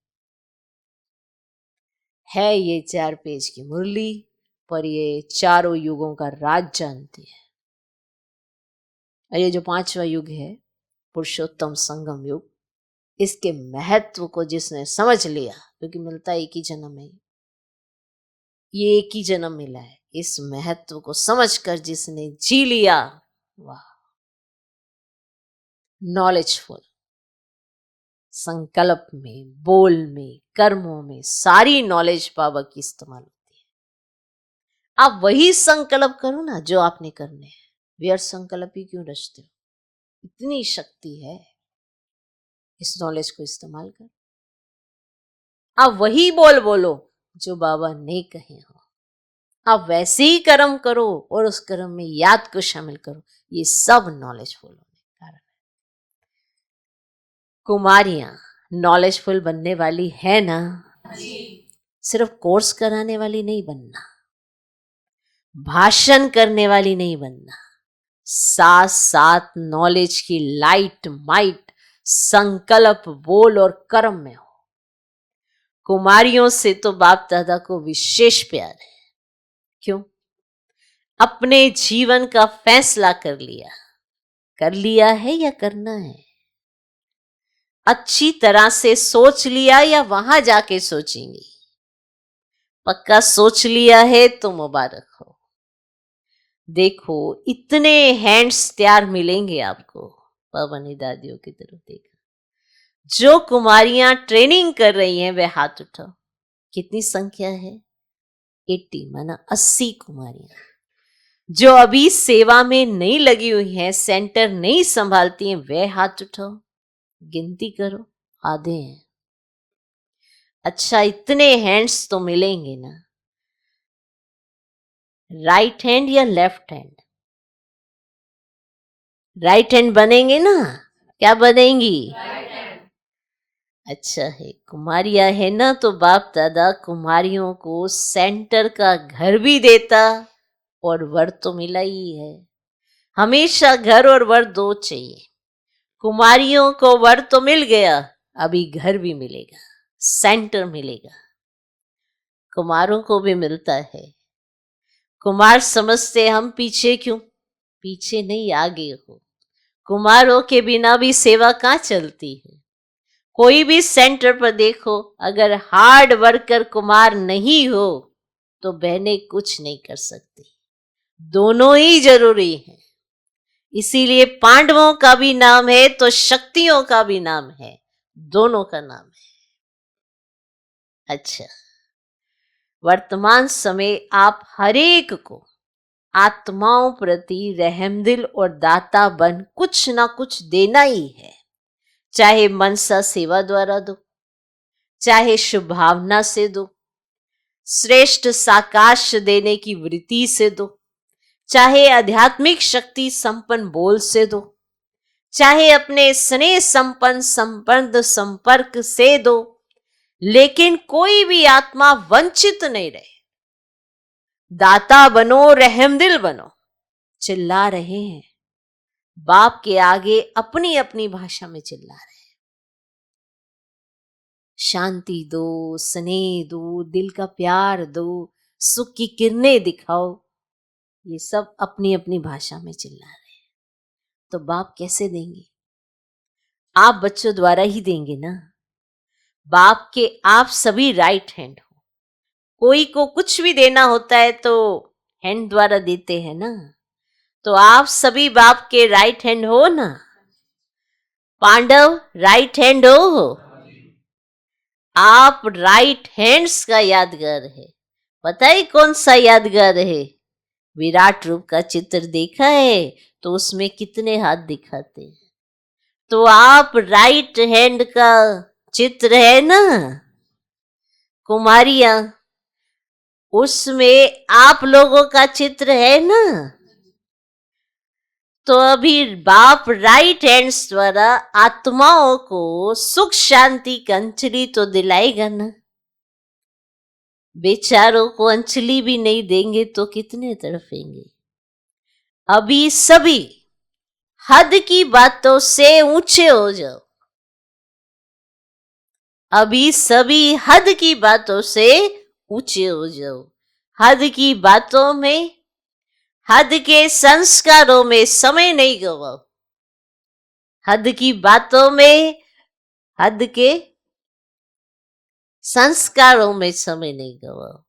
है ये 4 पेज की मुरली, पर ये चारों युगों का राज जानती है। और ये जो 5वां युग है, पुरुषोत्तम संगम युग, इसके महत्व को जिसने समझ लिया, क्योंकि मिलता एक ही जन्म है, ये एक ही जन्म मिला है, इस महत्व को समझकर जिसने जी लिया, वाह, नॉलेजफुल। संकल्प में, बोल में, कर्मों में सारी नॉलेज बाबा की इस्तेमाल होती है। आप वही संकल्प करो ना जो आपने करने हैं। व्यर्थ संकल्प ही क्यों रचते हो? इतनी शक्ति है, इस नॉलेज को इस्तेमाल कर। आप वही बोल बोलो जो बाबा ने कहे हो। आप वैसे ही कर्म करो और उस कर्म में याद को शामिल करो। ये सब नॉलेजफुल होने का कारण है। कुमारियां नॉलेजफुल बनने वाली है ना? सिर्फ कोर्स कराने वाली नहीं बनना, भाषण करने वाली नहीं बनना, साथ साथ नॉलेज की लाइट माइट संकल्प, बोल और कर्म में हो। कुमारियों से तो बाप दादा को विशेष प्यार है। क्यों? अपने जीवन का फैसला कर लिया है या करना है? अच्छी तरह से सोच लिया या वहां जाके सोचेंगी? पक्का सोच लिया है तो मुबारक हो। देखो इतने हैंड्स तैयार मिलेंगे आपको, पवनी दादियों की तरफ देखा। जो कुमारियां ट्रेनिंग कर रही हैं वे हाथ उठाओ। कितनी संख्या है? 80 माना 80 कुमारियां जो अभी सेवा में नहीं लगी हुई हैं, सेंटर नहीं संभालती हैं, वे हाथ उठाओ, गिनती करो, आधे हैं। अच्छा इतने हैंड्स तो मिलेंगे ना? राइट हैंड या लेफ्ट हैंड? राइट हैंड बनेंगे ना? क्या बनेंगी? अच्छा है, कुमारियां है ना, तो बाप दादा कुमारियों को सेंटर का घर भी देता और वर तो मिला ही है। हमेशा घर और वर दो चाहिए। कुमारियों को वर तो मिल गया, अभी घर भी मिलेगा, सेंटर मिलेगा। कुमारों को भी मिलता है। कुमार समझते हम पीछे क्यों? पीछे नहीं, आगे हो। कुमारों के बिना भी सेवा कहाँ चलती है? कोई भी सेंटर पर देखो, अगर हार्ड वर्कर कुमार नहीं हो तो बहनें कुछ नहीं कर सकती। दोनों ही जरूरी हैं। इसीलिए पांडवों का भी नाम है तो शक्तियों का भी नाम है, दोनों का नाम है। अच्छा, वर्तमान समय आप हरेक को आत्माओं प्रति रहमदिल और दाता बन कुछ ना कुछ देना ही है। चाहे मनसा सेवा द्वारा दो, चाहे शुभ भावना से दो, श्रेष्ठ साकाश देने की वृत्ति से दो, चाहे आध्यात्मिक शक्ति संपन्न बोल से दो, चाहे अपने स्नेह संपन्न संबंध संपर्क से दो, लेकिन कोई भी आत्मा वंचित नहीं रहे। दाता बनो, रहमदिल बनो। चिल्ला रहे हैं, बाप के आगे अपनी अपनी भाषा में चिल्ला रहे हैं। शांति दो, स्नेह दो, दिल का प्यार दो, सुख की किरणें दिखाओ, ये सब अपनी अपनी भाषा में चिल्ला रहे हैं। तो बाप कैसे देंगे? आप बच्चों द्वारा ही देंगे ना। बाप के आप सभी राइट हैंड हो। कोई को कुछ भी देना होता है तो हैंड द्वारा देते हैं ना। तो आप सभी बाप के राइट हैंड हो ना। पांडव राइट हैंड हो। आप राइट हैंड्स का यादगार है। पता है कौन सा यादगार है? विराट रूप का चित्र देखा है तो उसमें कितने हाथ दिखाते हैं। तो आप राइट हैंड का चित्र है ना कुमारियां, उसमें आप लोगों का चित्र है ना। तो अभी बाप राइट हैंड्स द्वारा आत्माओं को सुख शांति की अंजलि तो दिलाएगा ना। बेचारों को अंजलि भी नहीं देंगे तो कितने तड़पेंगे। अभी सभी हद की बातों से ऊंचे हो जाओ। अभी सभी हद की बातों से ऊंचे हो जाओ। हद की बातों में, हद के संस्कारों में समय नहीं गवाओ। हद की बातों में, हद के संस्कारों में समय नहीं गवाओ।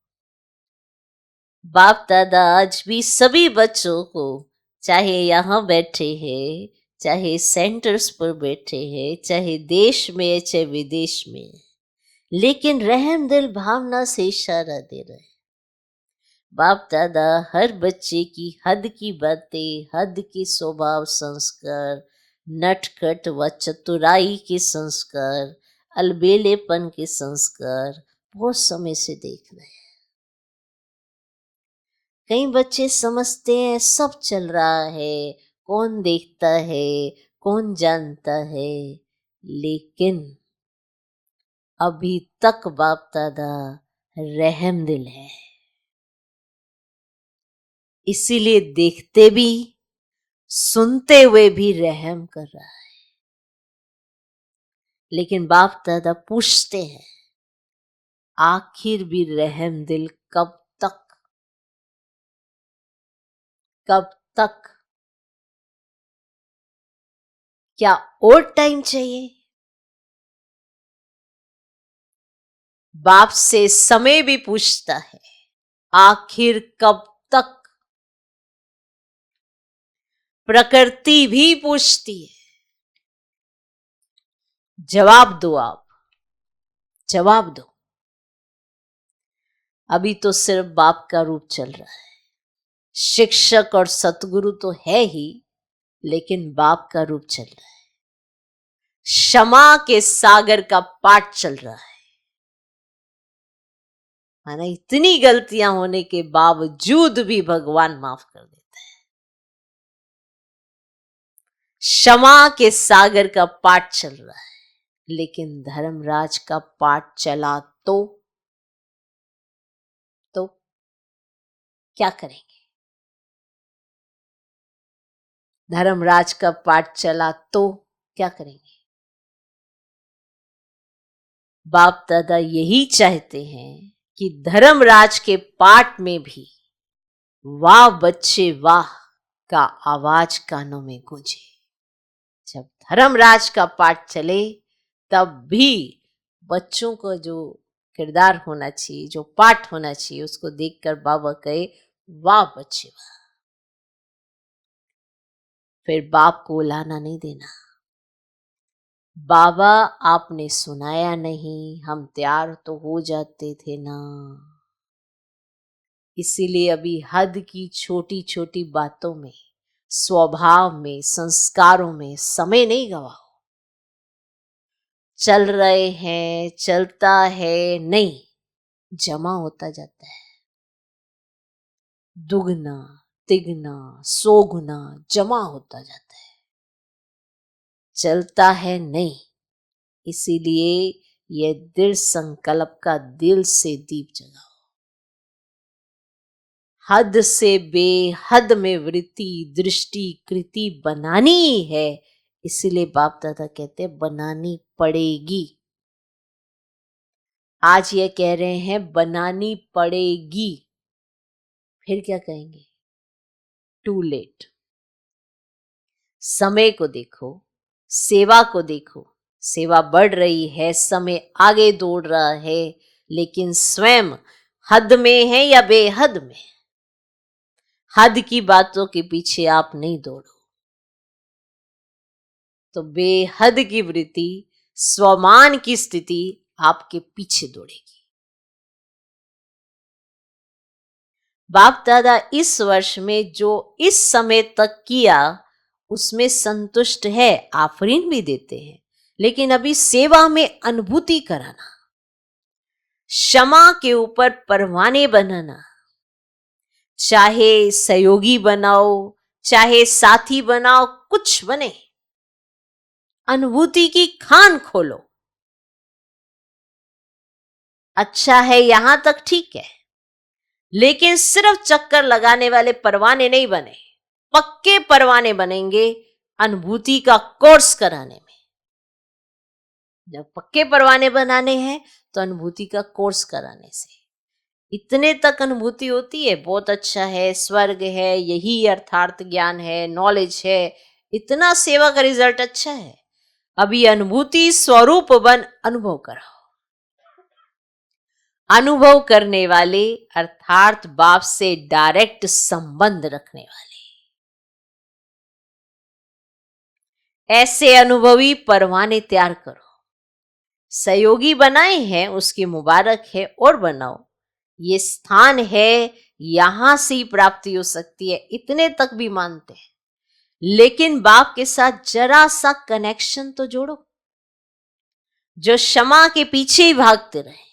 बाप दादा आज भी सभी बच्चों को, चाहे यहाँ बैठे हैं, चाहे सेंटर्स पर बैठे हैं, चाहे देश में है चाहे विदेश में, लेकिन रहम दिल भावना से इशारा दे रहे हैं। बाप दादा हर बच्चे की हद की बातें, हद के स्वभाव संस्कार, नटखट व चतुराई के संस्कार, अलबेलेपन के संस्कार बहुत समय से देख रहे हैं। कई बच्चे समझते हैं सब चल रहा है, कौन देखता है, कौन जानता है, लेकिन अभी तक बाप दादा रहम दिल है। इसीलिए देखते भी, सुनते हुए भी रहम कर रहा है। लेकिन बाप दादा पूछते हैं, आखिर भी रहम दिल कब तक? कब तक? क्या और टाइम चाहिए? बाप से समय भी पूछता है, आखिर कब तक? प्रकृति भी पूछती है। जवाब दो, आप जवाब दो। अभी तो सिर्फ बाप का रूप चल रहा है। शिक्षक और सतगुरु तो है ही, लेकिन बाप का रूप चल रहा है। क्षमा के सागर का पाठ चल रहा है। माना इतनी गलतियां होने के बावजूद भी भगवान माफ कर देता है। क्षमा के सागर का पाठ चल रहा है, लेकिन धर्मराज का पाठ चला तो क्या करेंगे? धर्मराज का पाठ चला तो क्या करेंगे? बाप दादा यही चाहते हैं कि धर्मराज के पाठ में भी वाह बच्चे वाह का आवाज कानों में गूंजे। जब धर्मराज का पाठ चले तब भी बच्चों को जो किरदार होना चाहिए, जो पाठ होना चाहिए, उसको देखकर बाबा कहे वाह बच्चे वाह। फिर बाप को उलाना नहीं देना। बाबा आपने सुनाया नहीं, हम तैयार तो हो जाते थे ना। इसीलिए अभी हद की छोटी छोटी बातों में, स्वभाव में, संस्कारों में समय नहीं गवाओ। चल रहे हैं, चलता है नहीं, जमा होता जाता है। दुगना तिगना सोगुना जमा होता जाता है। चलता है नहीं। इसीलिए यह दृढ़ संकल्प का दिल से दीप जगाओ। हद से बेहद में वृत्ति दृष्टि कृति बनानी ही है, इसीलिए बाप दादा कहते हैं बनानी पड़ेगी। आज ये कह रहे हैं बनानी पड़ेगी, फिर क्या कहेंगे? Too late. समय को देखो, सेवा को देखो, सेवा बढ़ रही है, समय आगे दौड़ रहा है, लेकिन स्वयं हद में है या बेहद में? हद की बातों के पीछे आप नहीं दौड़ो, तो बेहद की वृत्ति स्वमान की स्थिति आपके पीछे दौड़ेगी। बाप दादा इस वर्ष में जो इस समय तक किया उसमें संतुष्ट है, आफरीन भी देते हैं, लेकिन अभी सेवा में अनुभूति कराना, क्षमा के ऊपर परवाने बनाना, चाहे सहयोगी बनाओ चाहे साथी बनाओ, कुछ बने, अनुभूति की खान खोलो। अच्छा है यहां तक ठीक है, लेकिन सिर्फ चक्कर लगाने वाले परवाने नहीं बने, पक्के परवाने बनेंगे अनुभूति का कोर्स कराने में। जब पक्के परवाने बनाने हैं तो अनुभूति का कोर्स कराने से इतने तक अनुभूति होती है, बहुत अच्छा है, स्वर्ग है, यही अर्थार्थ ज्ञान है, नॉलेज है, इतना सेवा का रिजल्ट अच्छा है। अभी अनुभूति स्वरूप बन अनुभव कराओ। अनुभव करने वाले अर्थात बाप से डायरेक्ट संबंध रखने वाले, ऐसे अनुभवी परवाने तैयार करो। सहयोगी बनाए हैं उसकी मुबारक है, और बनाओ। ये स्थान है, यहां से ही प्राप्ति हो सकती है, इतने तक भी मानते हैं, लेकिन बाप के साथ जरा सा कनेक्शन तो जोड़ो। जो क्षमा के पीछे ही भागते रहे,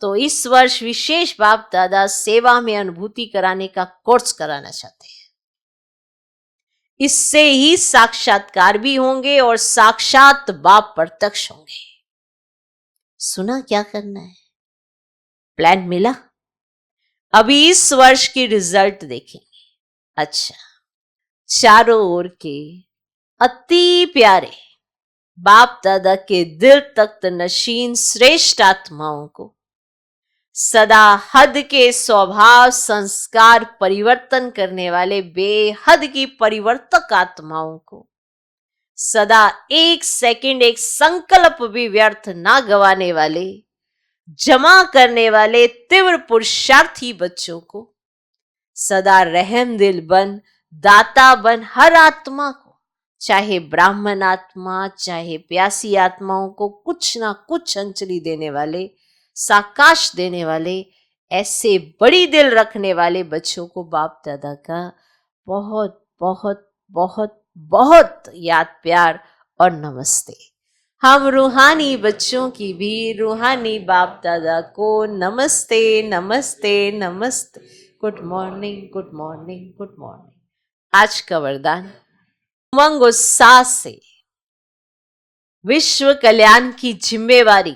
तो इस वर्ष विशेष बाप दादा सेवा में अनुभूति कराने का कोर्स कराना चाहते हैं। इससे ही साक्षात्कार भी होंगे और साक्षात बाप प्रत्यक्ष होंगे। सुना क्या करना है? प्लान मिला? अभी इस वर्ष की रिजल्ट देखेंगे। अच्छा, चारों ओर के अति प्यारे बाप दादा के दिल तख्त नशीन श्रेष्ठ आत्माओं को सदा हद के स्वभाव संस्कार परिवर्तन करने वाले बेहद की परिवर्तक आत्माओं को सदा एक सेकंड एक संकल्प भी व्यर्थ ना गवाने वाले, जमा करने वाले तीव्र पुरुषार्थी बच्चों को सदा रहम दिल बन, दाता बन हर आत्मा को, चाहे ब्राह्मण आत्मा चाहे प्यासी आत्माओं को कुछ ना कुछ अंजलि देने वाले, साकाश देने वाले, ऐसे बड़ी दिल रखने वाले बच्चों को बाप दादा का बहुत बहुत बहुत बहुत याद प्यार और नमस्ते। हम रूहानी बच्चों की भी रूहानी बाप दादा को नमस्ते नमस्ते नमस्ते। Good morning good morning good morning. आज का वरदान, उमंग उत्साह से विश्व कल्याण की जिम्मेवारी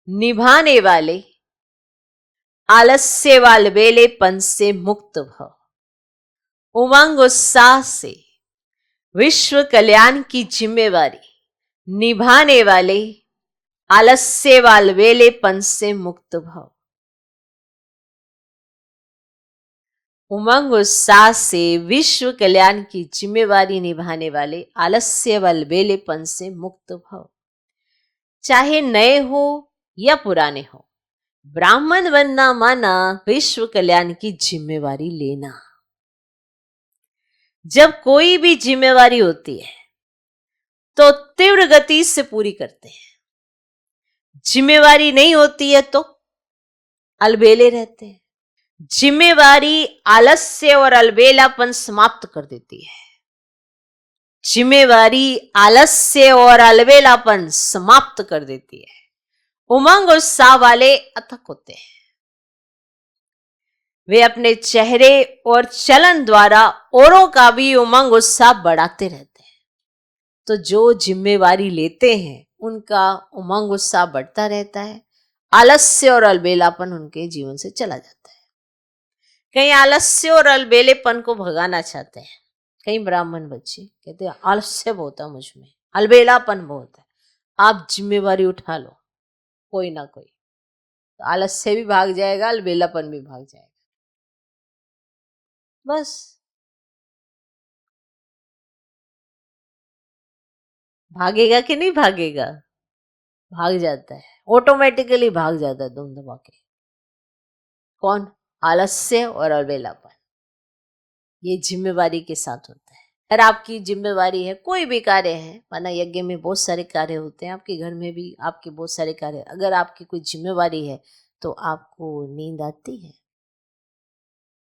निभाने वाले आलस्य वालबेलेपन से मुक्त भव। उमंग उत्साह से विश्व कल्याण की जिम्मेवारी निभाने वाले आलस्य वालबेलेपन से मुक्त भव। उमंग उत्साह से विश्व कल्याण की जिम्मेवारी निभाने वाले आलस्य वालबेलेपन से मुक्त भव। चाहे नए हो या पुराने हो, ब्राह्मण बनना माना विश्व कल्याण की जिम्मेवारी लेना। जब कोई भी जिम्मेवारी होती है तो तीव्र गति से पूरी करते हैं, जिम्मेवारी नहीं होती है तो अलबेले रहते हैं। जिम्मेवारी आलस्य और अलबेलापन समाप्त कर देती है। जिम्मेवारी आलस्य और अलबेलापन समाप्त कर देती है। उमंग उत्साह वाले अथक होते हैं, वे अपने चेहरे और चलन द्वारा औरों का भी उमंग उत्साह बढ़ाते रहते हैं। तो जो जिम्मेवारी लेते हैं उनका उमंग उत्साह बढ़ता रहता है, आलस्य और अलबेलापन उनके जीवन से चला जाता है। कई आलस्य और अलबेलेपन को भगाना चाहते हैं। कई ब्राह्मण बच्चे कहते हैं आलस्य बहुत है मुझ में, अलबेलापन बहुत है। आप जिम्मेवारी उठा लो, कोई ना कोई, तो आलस्य भी भाग जाएगा, अलबेलापन भी भाग जाएगा। बस भागेगा कि नहीं भागेगा? भाग जाता है, ऑटोमेटिकली भाग जाता है दुम दबा के। कौन? आलस्य और अलबेलापन। ये जिम्मेवारी के साथ होता है। अगर आपकी जिम्मेवारी है, कोई भी कार्य है, माना यज्ञ में बहुत सारे कार्य होते हैं, आपके घर में भी आपके बहुत सारे कार्य, अगर आपकी कोई जिम्मेवारी है तो आपको नींद आती है,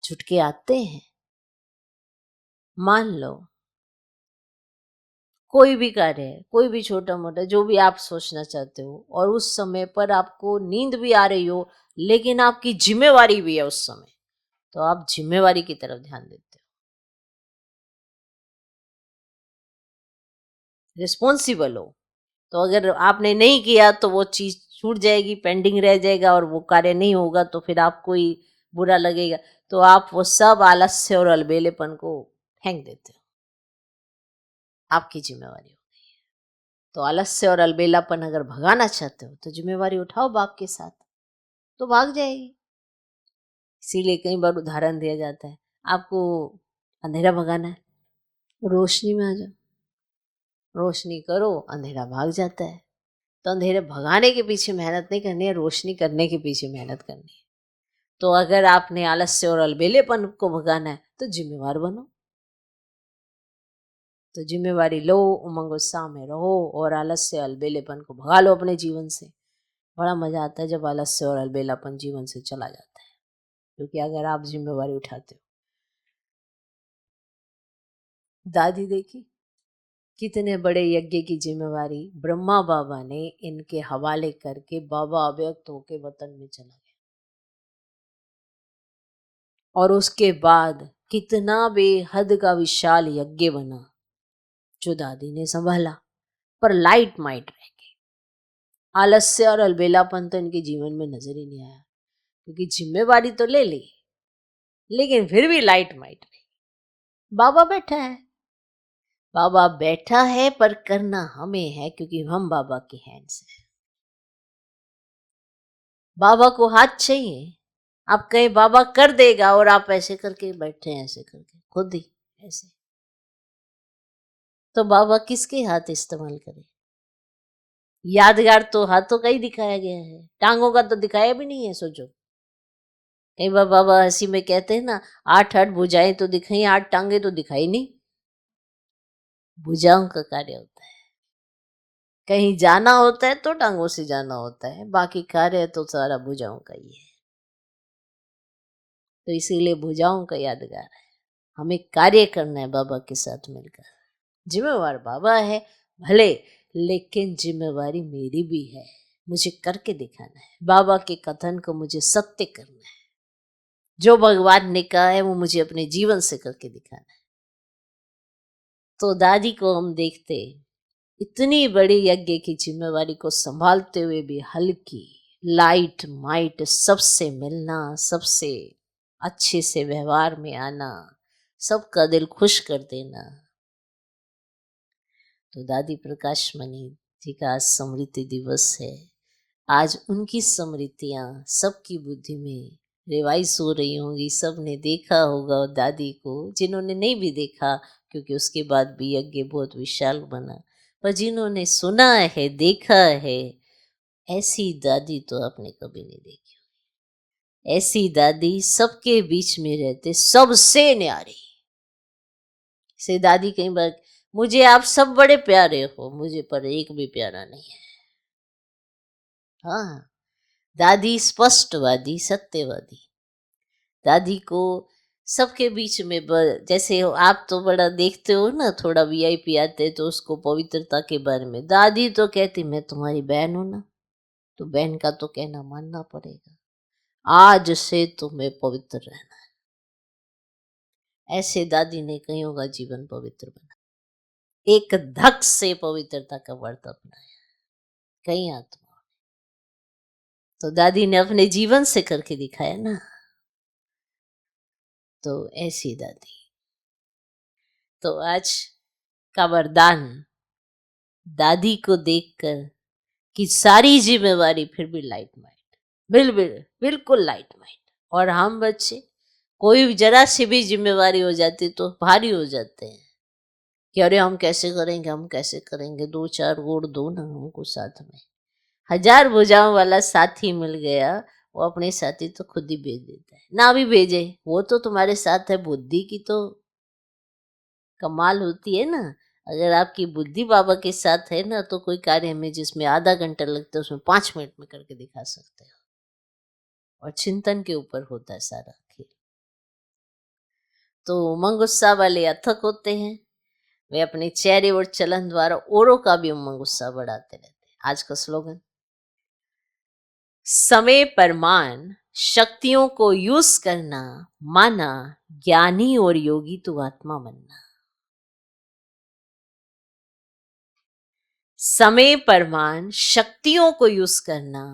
झुटके आते हैं। मान लो कोई भी कार्य है, कोई भी छोटा मोटा जो भी आप सोचना चाहते हो, और उस समय पर आपको नींद भी आ रही हो, लेकिन आपकी जिम्मेवारी भी है उस समय, तो आप जिम्मेवारी की तरफ ध्यान देते हो, रिस्पॉन्सिबल हो। तो अगर आपने नहीं किया तो वो चीज छूट जाएगी, पेंडिंग रह जाएगा, और वो कार्य नहीं होगा तो फिर आपको ही बुरा लगेगा। तो आप वो सब आलस्य और अलबेलेपन को फेंक देते हो, आपकी जिम्मेवारी हो। तो आलस्य और अलबेलापन अगर भगाना चाहते हो तो जिम्मेवारी उठाओ बाप के साथ, तो भाग जाएगी। इसीलिए कई बार उदाहरण दिया जाता है, आपको अंधेरा भगाना है, रोशनी में आ जाओ, रोशनी करो, अंधेरा भाग जाता है। तो अंधेरे भगाने के पीछे मेहनत नहीं करनी है, रोशनी करने के पीछे मेहनत करनी है। तो अगर आपने आलस्य और अलबेलेपन को भगाना है तो जिम्मेवार बनो, तो जिम्मेवारी लो, उमंग उत्साह में रहो, और आलस्य अलबेलेपन को भगा लो अपने जीवन से। बड़ा मजा आता है जब आलस्य और अलबेलापन जीवन से चला जाता है, क्योंकि अगर आप जिम्मेवारी उठाते हो। दादी देखी, कितने बड़े यज्ञ की जिम्मेवारी ब्रह्मा बाबा ने इनके हवाले करके बाबा अव्यक्त होके वतन में चला गया, और उसके बाद कितना बेहद का विशाल यज्ञ बना जो दादी ने संभाला, पर लाइट माइट रह गई। आलस्य और अलबेलापन तो इनके जीवन में नजर ही नहीं आया, क्योंकि जिम्मेवारी तो ले ली, लेकिन फिर भी लाइट माइट रही। बाबा बैठा है, बाबा बैठा है, पर करना हमें है, क्योंकि हम बाबा के हैंड्स हैं। बाबा को हाथ चाहिए, आप कहें बाबा कर देगा, और आप ऐसे करके बैठे हैं, ऐसे करके खुद ही ऐसे, तो बाबा किसके हाथ इस्तेमाल करे? यादगार तो हाथों का ही दिखाया गया है, टांगों का तो दिखाया भी नहीं है। सोचो, कई बार बाबा हंसी में कहते हैं ना, 8 8 भुजाएं तो दिखाई, 8 टांगे तो दिखाई नहीं। भुजाओं का कार्य होता है, कहीं जाना होता है तो टांगों से जाना होता है, बाकी कार्य तो सारा भुजाओं का ही है। तो इसीलिए भुजाओं का यादगार है। हमें कार्य करना है बाबा के साथ मिलकर। जिम्मेवार बाबा है भले, लेकिन जिम्मेवारी मेरी भी है, मुझे करके दिखाना है। बाबा के कथन को मुझे सत्य करना है, जो भगवान ने कहा है वो मुझे अपने जीवन से करके दिखाना है। तो दादी को हम देखते, इतनी बड़ी यज्ञ की जिम्मेवारी को संभालते हुए भी हल्की, लाइट माइट, सबसे मिलना, सबसे अच्छे से व्यवहार में आना, सबका दिल खुश कर देना। तो दादी प्रकाश मणि जी का आज स्मृति दिवस है। आज उनकी स्मृतियाँ सबकी बुद्धि में रिवाइज हो रही होंगी। सब ने देखा होगा दादी को, जिन्होंने नहीं भी देखा, क्योंकि उसके बाद भी यज्ञ बहुत विशाल बना, पर जिन्होंने सुना है, देखा है, ऐसी दादी तो आपने कभी नहीं देखी। ऐसी दादी सबके बीच में रहते, सबसे न्यारी से दादी कई बार, मुझे आप सब बड़े प्यारे हो, मुझे पर एक भी प्यारा नहीं है। हाँ, दादी स्पष्टवादी, सत्यवादी। दादी को सबके बीच में जैसे आप तो बड़ा देखते हो ना, थोड़ा वीआईपी आते तो उसको पवित्रता के बारे में, दादी तो कहती मैं तुम्हारी बहन हूं ना, तो बहन का तो कहना मानना पड़ेगा, आज से तुम्हें पवित्र रहना है। ऐसे दादी ने कईयों का जीवन पवित्र बना, एक धक से पवित्रता का व्रत अपनाया कई आत्मा। तो दादी ने अपने जीवन से करके दिखाया ना। तो ऐसी दादी। तो आज का वरदान दादी को देखकर कि सारी जिम्मेवारी फिर भी लाइट माइंड, बिल्कुल लाइट माइंड। और हम बच्चे कोई जरा सी भी जिम्मेवारी हो जाती तो भारी हो जाते हैं कि अरे हम कैसे करेंगे, 2-4 गोड़ दो ना हमको साथ में। 1000 भुजाओं वाला साथी मिल गया, वो अपने साथी तो खुद ही भेज देता है, ना भी भेजे वो तो तुम्हारे साथ है। बुद्धि की तो कमाल होती है ना। अगर आपकी बुद्धि बाबा के साथ है ना, तो कोई कार्य में जिसमें आधा घंटा लगता है उसमें 5 मिनट में करके दिखा सकते हो। और चिंतन के ऊपर होता है सारा खेल। तो उमंग उत्साह वाले अथक होते हैं, वे अपने चेहरे और चलन द्वारा औरों का भी उमंग उत्साह बढ़ाते रहते हैं। आज का स्लोगन, समय परमान शक्तियों को यूज करना, माना ज्ञानी और योगी तो आत्मा बनना। समय परमान शक्तियों को यूज करना,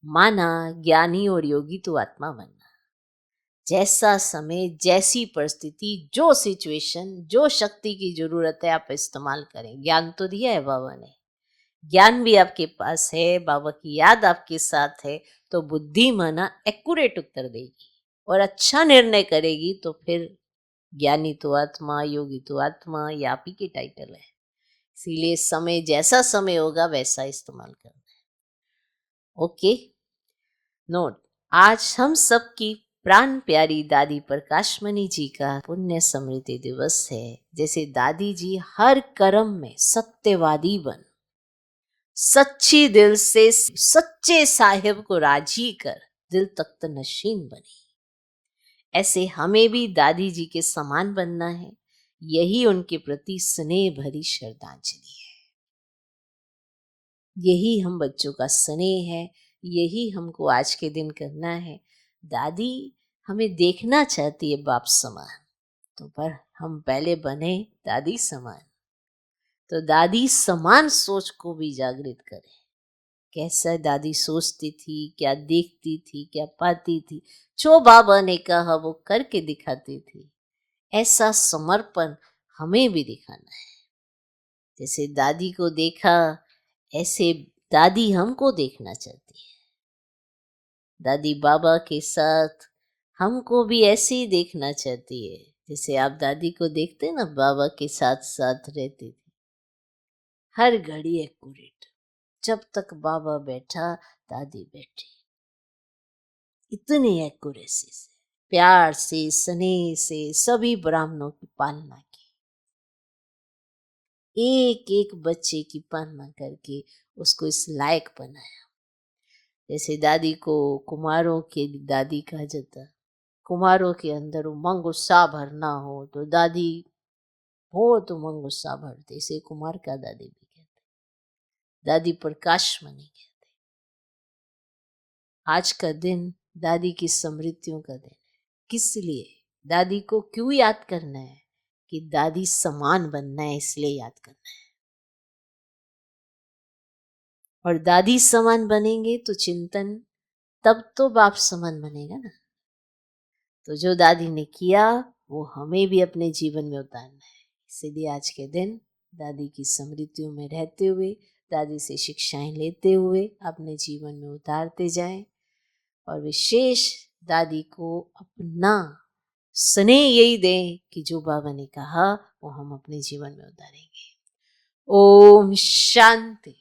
माना ज्ञानी और योगी तो आत्मा बनना। जैसा समय, जैसी परिस्थिति, जो सिचुएशन, जो शक्ति की जरूरत है आप इस्तेमाल करें। ज्ञान तो दिया है बाबा ने, ज्ञान भी आपके पास है, बाबा की याद आपके साथ है, तो बुद्धि माना एक्यूरेट उत्तर देगी और अच्छा निर्णय करेगी। तो फिर ज्ञानी तो आत्मा, योगी तो आत्मा, ये आप ही की टाइटल है। इसीलिए समय, जैसा समय होगा वैसा इस्तेमाल करना है। ओके, नोट, आज हम सबकी प्राण प्यारी दादी प्रकाशमणि जी का पुण्य स्मृति दिवस है। जैसे दादी जी हर कर्म में सत्यवादी बन, सच्ची दिल से सच्चे साहिब को राजी कर दिल तख्त नशीन बनी, ऐसे हमें भी दादी जी के समान बनना है। यही उनके प्रति स्नेह भरी श्रद्धांजलि है। यही हम बच्चों का स्नेह है, यही हमको आज के दिन करना है। दादी हमें देखना चाहती है बाप समान, तो पर हम पहले बने दादी समान। तो दादी समान सोच को भी जागृत करें। कैसा दादी सोचती थी, क्या देखती थी, क्या पाती थी, जो बाबा ने कहा वो करके दिखाती थी। ऐसा समर्पण हमें भी दिखाना है। जैसे दादी को देखा, ऐसे दादी हमको देखना चाहती है। दादी बाबा के साथ हमको भी ऐसे ही देखना चाहती है, जैसे आप दादी को देखते ना, बाबा के साथ साथ रहती थी हर घड़ी एक्यूरेट। जब तक बाबा बैठा दादी बैठी, इतनी एक्यूरेसी से, प्यार से, स्नेह से सभी ब्राह्मणों की पालना की, एक एक बच्चे की पालना करके उसको इस लायक बनाया। जैसे दादी को कुमारों की दादी कहा जाता, कुमारों के अंदर उमंग उत्साह भरना हो तो दादी बहुत उमंग उत्साह भरते, इसे कुमार का दादी भी कहते, दादी प्रकाशमणि कहते। आज का दिन दादी की स्मृतियों का दिन है। किस लिए दादी को क्यों याद करना है? कि दादी समान बनना है, इसलिए याद करना है। और दादी समान बनेंगे तो चिंतन तब तो बाप समान बनेगा ना। तो जो दादी ने किया वो हमें भी अपने जीवन में उतारना है। इसीलिए आज के दिन दादी की स्मृतियों में रहते हुए, दादी से शिक्षाएं लेते हुए अपने जीवन में उतारते जाएं। और विशेष दादी को अपना स्नेह यही दें कि जो बाबा ने कहा वो हम अपने जीवन में उतारेंगे। ओम शांति।